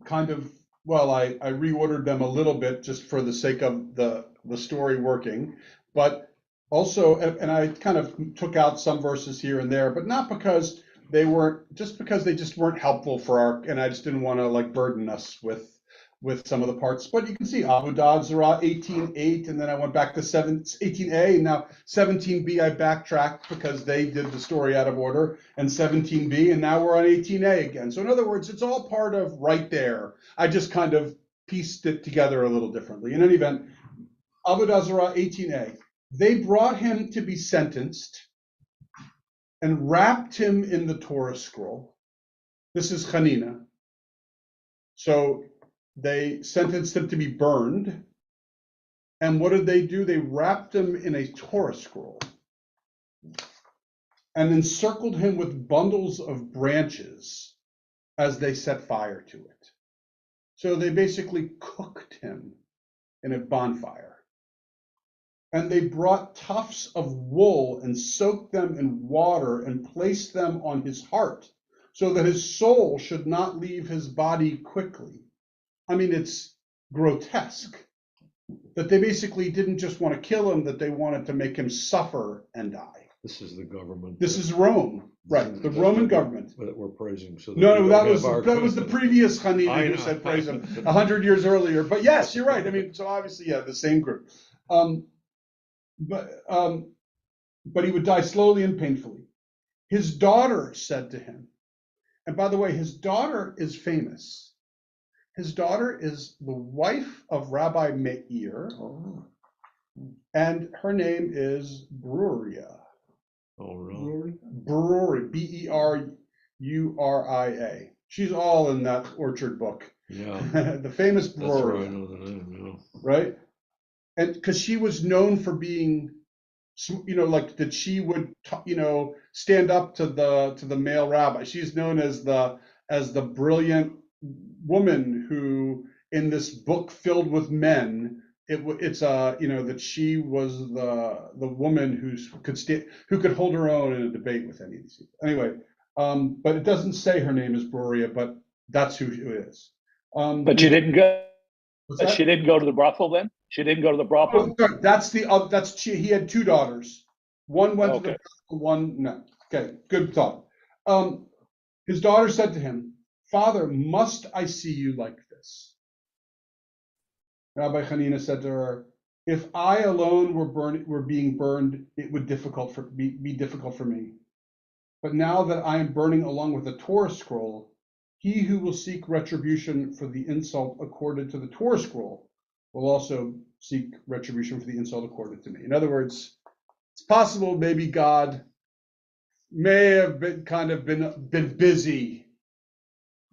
kind of, I reordered them a little bit just for the sake of the story working, but also, and I kind of took out some verses here and there, but not because they weren't, just because they just weren't helpful for and I just didn't want to burden us with with some of the parts, but you can see Avodah Zarah 18:8, and then I went back to 18a, and now 17b I backtracked because they did the story out of order, and 17b, and now we're on 18a again. So in other words, it's all part of right there. I just kind of pieced it together a little differently. In any event, Avodah Zarah 18a, they brought him to be sentenced and wrapped him in the Torah scroll. This is Hanina. So they sentenced him to be burned. And what did they do? They wrapped him in a Torah scroll and encircled him with bundles of branches as they set fire to it. So they basically cooked him in a bonfire. And they brought tufts of wool and soaked them in water and placed them on his heart so that his soul should not leave his body quickly. I mean, it's grotesque that they basically didn't just want to kill him, that they wanted to make him suffer and die. This is the government. This is Rome, right? The Roman government. That we're praising. So No, that was the previous Hanina who said praise him 100 years earlier. But yes, you're right. I mean, so obviously, yeah, the same group. But he would die slowly and painfully. His daughter said to him, and by the way, his daughter is famous. His daughter is the wife of Rabbi Meir, and her name is Beruria. Oh, really? Beruria, Beruria. She's all in that Orchard book. Yeah. The famous Beruria. That's right, I know the name, yeah. Right? And because she was known for being, like that she would, stand up to the male rabbi. She's known as the brilliant woman who, in this book filled with men, that she was the woman who could hold her own in a debate with any of these people. Anyway, but it doesn't say her name is Beruria, but that's who it is. But she didn't go. She didn't go to the brothel then? She didn't go to the brothel? Oh, he had two daughters. One went to the brothel, one no. Okay, good thought. His daughter said to him, "Father, must I see you like this?" Rabbi Hanina said to her, "If I alone were being burned, it would be difficult for me. But now that I am burning along with the Torah scroll, he who will seek retribution for the insult accorded to the Torah scroll will also seek retribution for the insult accorded to me." In other words, it's possible maybe God may have been busy,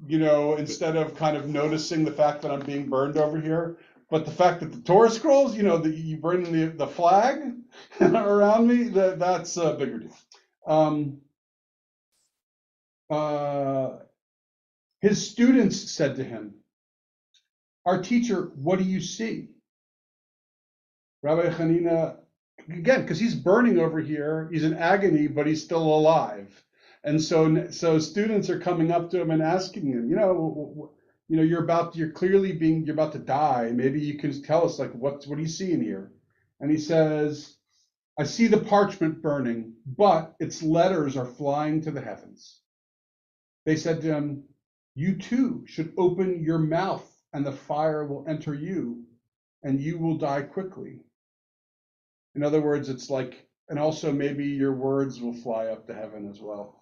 instead of kind of noticing the fact that I'm being burned over here. But the fact that the Torah scrolls, that you burn the flag around me, that's a bigger deal. His students said to him, "Our teacher, what do you see?" Rabbi Hanina, again, because he's burning over here, he's in agony, but he's still alive. And so students are coming up to him and asking him, you're about to die. Maybe you can tell us, what do you see in here? And he says, "I see the parchment burning, but its letters are flying to the heavens." They said to him, "You too should open your mouth, and the fire will enter you, and you will die quickly." In other words, it's like, and also maybe your words will fly up to heaven as well.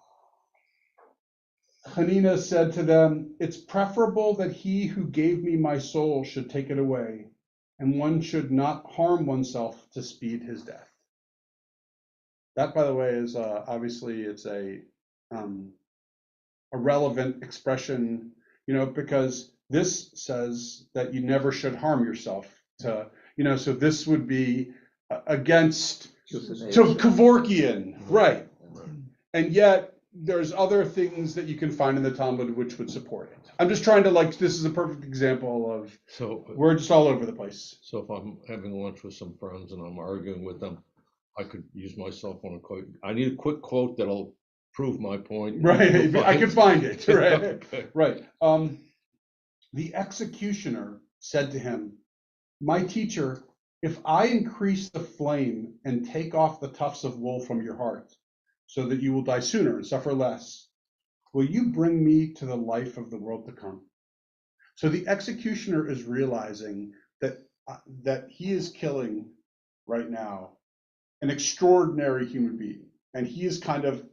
Hanina said to them, "It's preferable that he who gave me my soul should take it away, and one should not harm oneself to speed his death." That, by the way, is obviously it's a relevant expression, because this says that you never should harm yourself so this would be against Kevorkian, right? And yet there's other things that you can find in the Talmud which would support it. I'm just trying to this is a perfect example of, we're just all over the place. So if I'm having lunch with some friends and I'm arguing with them, I could use my cell phone and quote. I need a quick quote that'll prove my point. Right, I can find it, right? Okay. Right. The executioner said to him, "My teacher, if I increase the flame and take off the tufts of wool from your heart, so that you will die sooner and suffer less, will you bring me to the life of the world to come?" So the executioner is realizing that he is killing right now an extraordinary human being, and he is kind of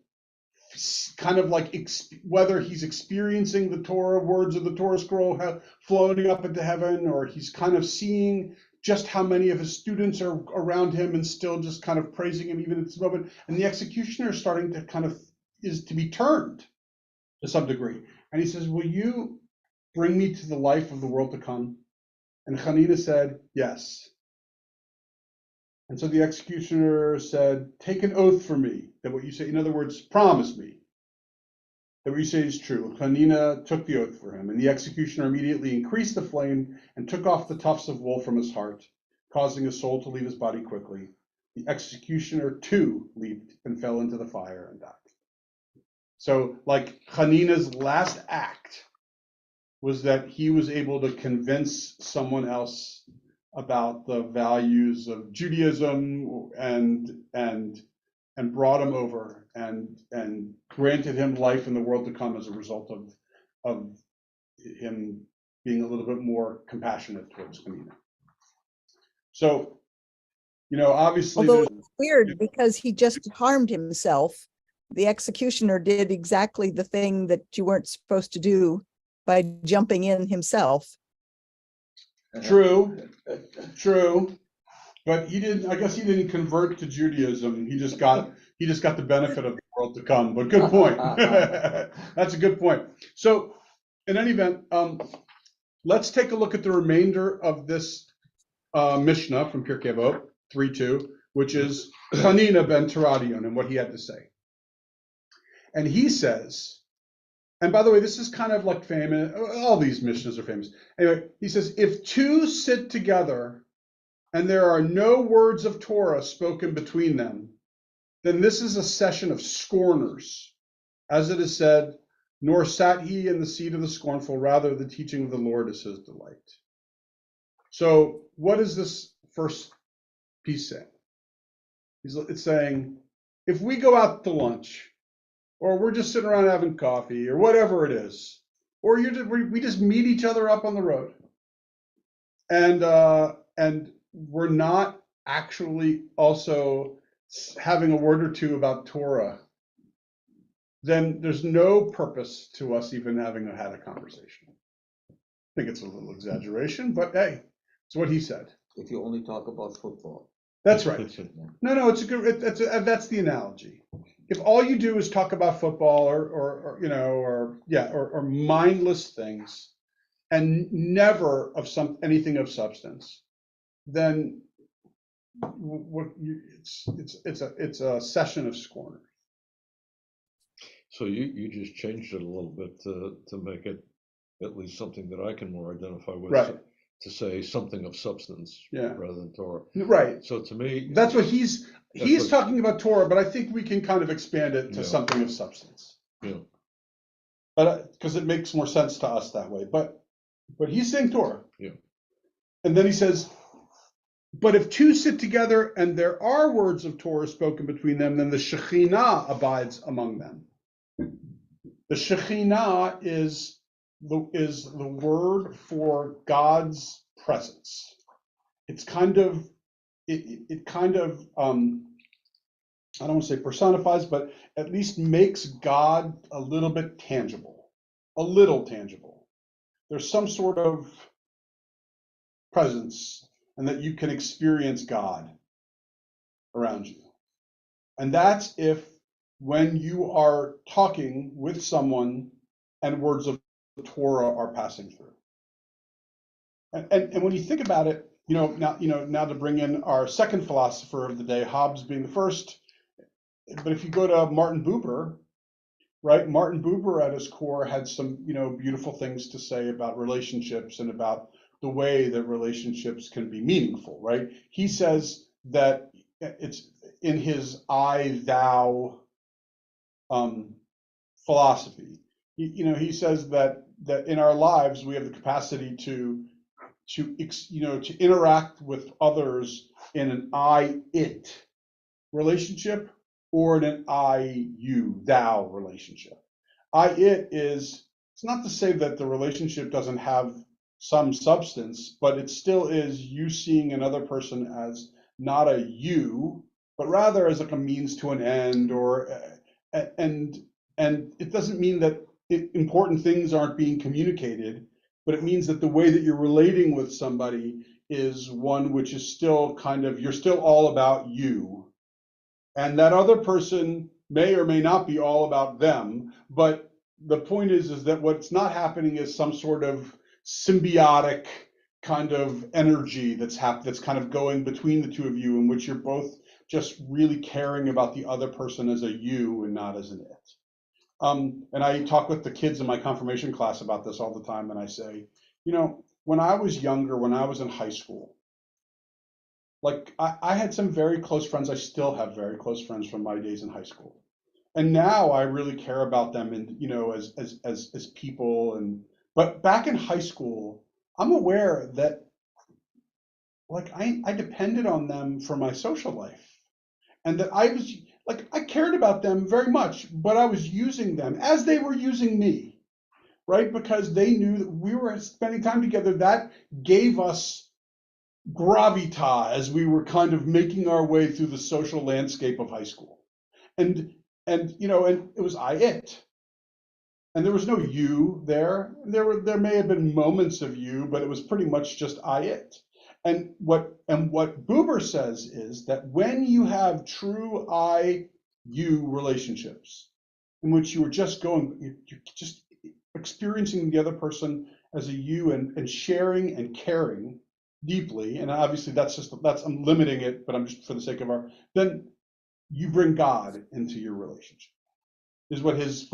like whether he's experiencing the Torah words of the Torah scroll floating up into heaven, or he's kind of seeing just how many of his students are around him and still just kind of praising him even at this moment. And the executioner is starting to is to be turned to some degree. And he says, will you bring me to the life of the world to come? And Hanina said, yes. And so the executioner said, take an oath for me that what you say, in other words, promise me that what you say is true. Hanina took the oath for him, and the executioner immediately increased the flame and took off the tufts of wool from his heart, causing his soul to leave his body quickly. The executioner too leaped and fell into the fire and died. So like Hanina's last act was that he was able to convince someone else about the values of Judaism and brought him over and granted him life in the world to come as a result of him being a little bit more compassionate towards Hanina. So, obviously, Although it's weird because he just harmed himself. The executioner did exactly the thing that you weren't supposed to do by jumping in himself. True, but he didn't. I guess he didn't convert to Judaism. He just got the benefit of the world to come. But good point. That's a good point. So, in any event, let's take a look at the remainder of this Mishnah from Pirkei Avot 3:2, which is Hanina ben Teradyon and what he had to say. And he says, and by the way, this is kind of like famous. All these Mishnahs are famous. Anyway, he says, if two sit together and there are no words of Torah spoken between them, then this is a session of scorners. As it is said, nor sat he in the seat of the scornful, rather the teaching of the Lord is his delight. So what is this first piece saying? It's saying, if we go out to lunch, or we're just sitting around having coffee, or whatever it is, or we just meet each other up on the road, and we're not actually also having a word or two about Torah, then there's no purpose to us even having had a conversation. I think it's a little exaggeration, but hey, it's what he said. If you only talk about football. That's right. No, it's a good. That's the analogy. If all you do is talk about football or mindless things, and never of anything of substance, then it's a session of scorners. So you just changed it a little bit to make it at least something that I can more identify with. Right. To say something of substance, rather than Torah. Right. So to me, that's what he's talking about Torah, but I think we can kind of expand it to something of substance. Yeah. But because it makes more sense to us that way. But he's saying Torah. Yeah. And then he says, but if two sit together and there are words of Torah spoken between them, then the Shekhinah abides among them. The Shekhinah is the word for God's presence. It's kind of it kind of I don't want to say personifies, but at least makes God a little bit tangible, There's some sort of presence, and that you can experience God around you. And that's if when you are talking with someone and words of Torah are passing through. And when you think about it, now to bring in our second philosopher of the day, Hobbes being the first, but if you go to Martin Buber, right? Martin Buber at his core had some, beautiful things to say about relationships and about the way that relationships can be meaningful, right? He says that it's in his I, thou philosophy. He says that in our lives we have the capacity to interact with others in an I, it relationship or in an I, you, thou relationship. I, it is, it's not to say that the relationship doesn't have some substance, but it still is you seeing another person as not a you, but rather as like a means to an end, or and it doesn't mean that important things aren't being communicated, but it means that the way that you're relating with somebody is one which is still kind of, you're still all about you. And that other person may or may not be all about them, but the point is that what's not happening is some sort of symbiotic kind of energy that's kind of going between the two of you, in which you're both just really caring about the other person as a you and not as an it. And I talk with the kids in my confirmation class about this all the time, and I say, you know, when I was younger, when I was in high school, like I had some very close friends. I still have very close friends from my days in high school, and now I really care about them, and you know, as people. And but back in high school, I'm aware that like I depended on them for my social life, and that I was like, I cared about them very much, but I was using them as they were using me, right? Because they knew that we were spending time together. That gave us gravitas as we were kind of making our way through the social landscape of high school. And you know, and it was it. And there was no you there. There may have been moments of you, but it was pretty much just it. And what Buber says is that when you have true you relationships, in which you are just you're just experiencing the other person as a you, and sharing and caring deeply, and obviously I'm limiting it, but I'm just for the sake of then you bring God into your relationship, is what his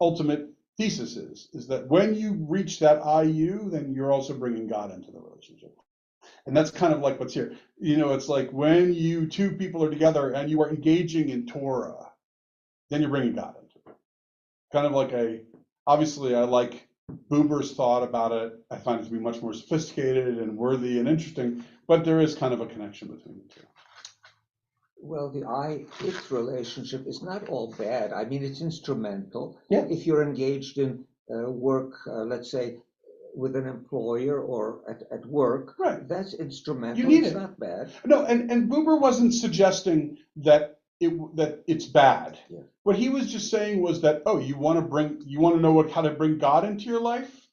ultimate thesis is that when you reach that you, then you're also bringing God into the relationship. And that's kind of like what's here. You know, it's like when you two people are together and you are engaging in Torah, then you're bringing God into it. Kind of like obviously I like Buber's thought about it. I find it to be much more sophisticated and worthy and interesting, but there is kind of a connection between the two. Well, the I-it relationship is not all bad. I mean, it's instrumental. Yeah. If you're engaged in work, let's say, with an employer or at work, right, that's instrumental. You need it's it. Not bad. No, and Buber wasn't suggesting that it's bad. Yeah. What he was just saying was that, you want to know how to bring God into your life?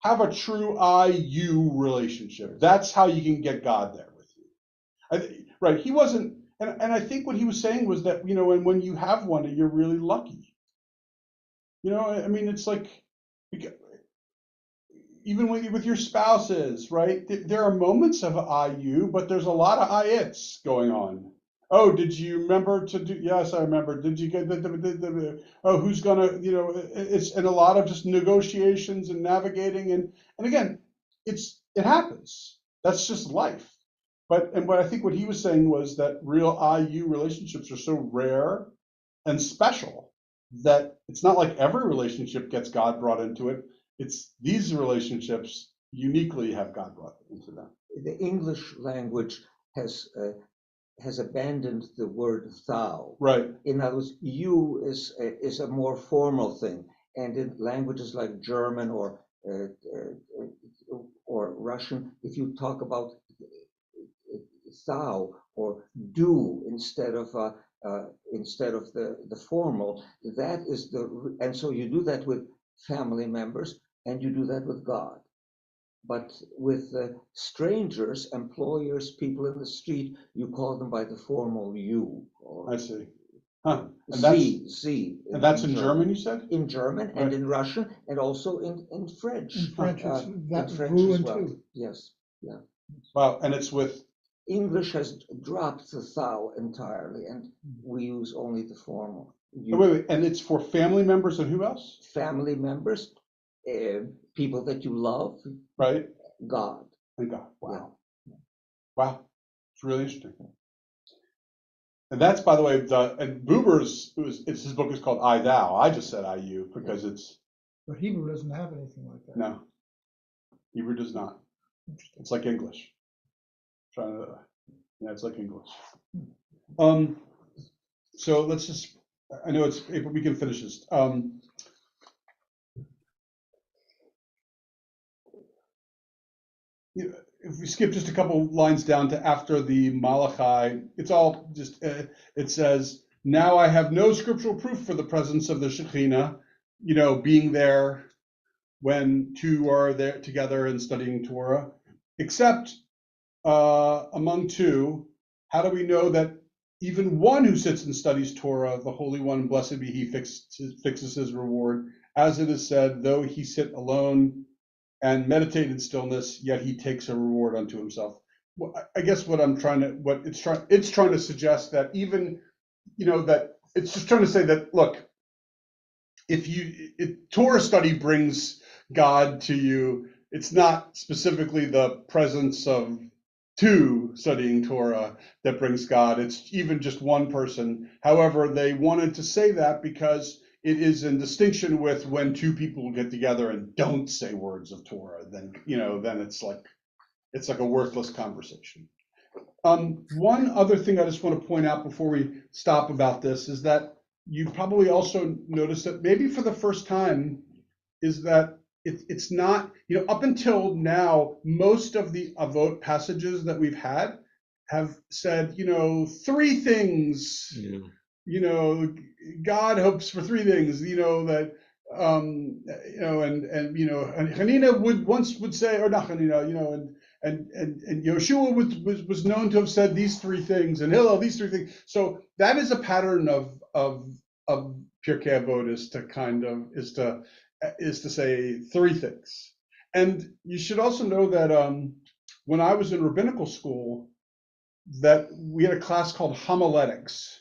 Have a true you relationship. That's how you can get God there with you. Right. He wasn't, and I think what he was saying was that, you know, and when you have one, you're really lucky. You know, I mean, it's like, even with your spouses, right? There are moments of you, but there's a lot of it's going on. Oh, did you remember to do? Yes, I remember. Did you get who's gonna, you know, it's and a lot of just negotiations and navigating, and again, it happens. That's just life. But what I think what he was saying was that real you relationships are so rare and special that it's not like every relationship gets God brought into it. It's these relationships uniquely have God brought into them. The English language has abandoned the word thou. Right. In other words, you is a more formal thing, and in languages like German or Russian, if you talk about thou or do instead of the formal, that is and so you do that with family members, and you do that with God. But with strangers, employers, people in the street, you call them by the formal you. I see. Huh. And Sie. And that's in German, you said? In German, right. And in Russian, and also in French. In French, it's in French vous as and well. tu. Yes. Yeah. Wow. And it's with English has dropped the thou entirely, and we use only the formal. Wait. And it's for family members and who else? Family members, people that you love, right? God. And God. Wow. Yeah. Wow. It's really interesting. And that's, by the way, and Buber's, his book is called I Thou. I just said I You because it's. But Hebrew doesn't have anything like that. No. Hebrew does not. It's like English. It's like English. So let's just, I know it's April, we can finish this. if we skip just a couple lines down to after the Malachi, it's all just, it says, now I have no scriptural proof for the presence of the Shekhinah, being there when two are there together and studying Torah, except among two, how do we know that even one who sits and studies Torah, the Holy One, blessed be he, fixes his reward, as it is said, though he sit alone and meditate in stillness, yet he takes a reward unto himself. Well, I guess it's trying to suggest that even, that it's just trying to say that, look, if Torah study brings God to you, it's not specifically the presence of two studying Torah that brings God. It's even just one person. However, they wanted to say that because it is in distinction with when two people get together and don't say words of Torah, then it's like a worthless conversation. One other thing I just want to point out before we stop about this is that you probably also noticed that maybe for the first time is that it's not, up until now, most of the Avot passages that we've had have said, three things. Yeah. God hopes for three things. That and Hanina would say, or not Hanina, and Yeshua was known to have said these three things, and Hillel these three things. So that is a pattern of Pirkei Avot is to say three things. And you should also know that when I was in rabbinical school, that we had a class called homiletics.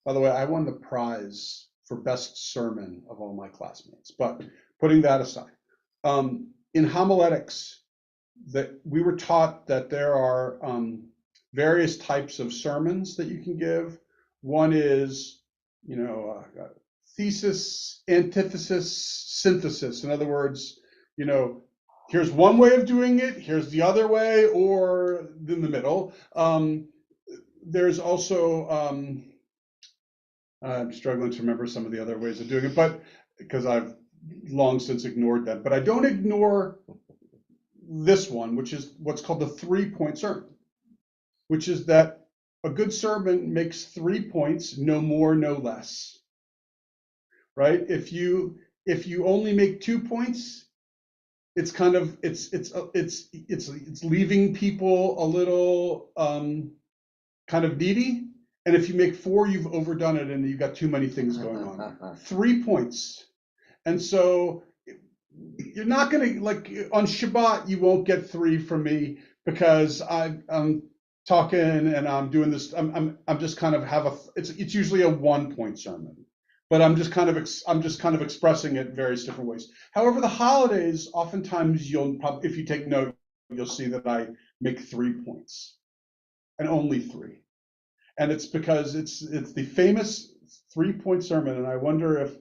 By the way, I won the prize for best sermon of all my classmates. But putting that aside, in homiletics, that we were taught that there are various types of sermons that you can give. One is, thesis, antithesis, synthesis. In other words, here's one way of doing it, here's the other way, or in the middle. There's also, I'm struggling to remember some of the other ways of doing it, but because I've long since ignored that. But I don't ignore this one, which is what's called the 3-point sermon, which is that a good sermon makes 3 points, no more, no less. Right? If you only make 2 points, it's kind of it's leaving people a little kind of needy. And if you make 4, you've overdone it and you've got too many things going on. 3 points. And so you're not going to, like on Shabbat, you won't get 3 from me because I'm talking and I'm doing this. I'm just kind of it's usually a 1-point sermon. But I'm just kind of expressing it in various different ways. However, the holidays, oftentimes you'll probably, if you take note, you'll see that I make 3 points, and only 3. And it's because it's the famous 3-point sermon, and I wonder if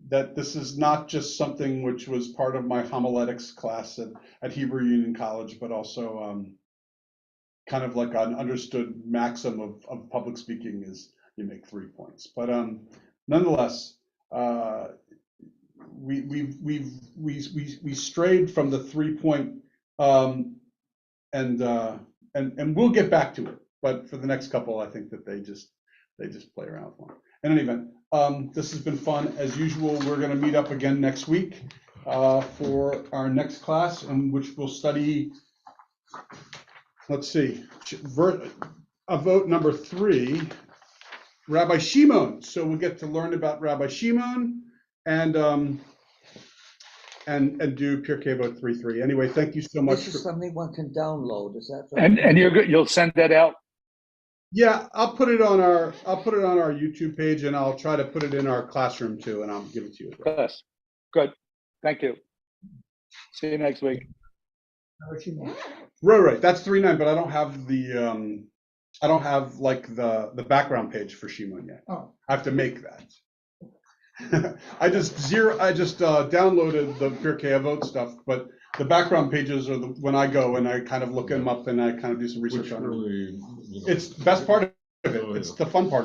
that this is not just something which was part of my homiletics class at Hebrew Union College, but also kind of like an understood maxim of public speaking is you make 3 points. But nonetheless, we strayed from the 3-point, and we'll get back to it. But for the next couple, I think that they just play around with one. In any event, this has been fun as usual. We're going to meet up again next week for our next class, in which we'll study. Let's see, Avot number 3. Rabbi Shimon. So we'll get to learn about Rabbi Shimon and do Pirkei Avot 3:3. Anyway, thank you so much. This is something one can download. Is that right? And you'll send that out? Yeah, I'll put it on our YouTube page, and I'll try to put it in our classroom too, and I'll give it to you. Yes. Good. Thank you. See you next week. Right. That's 3:9, but I don't have the I don't have like the background page for Shimon yet. Oh. I have to make that. I just downloaded the Pirkei Avot stuff, but the background pages are when I go and I kind of look them up and I kind of do some research on them. Really, It's the best part of it. It's the fun part of it.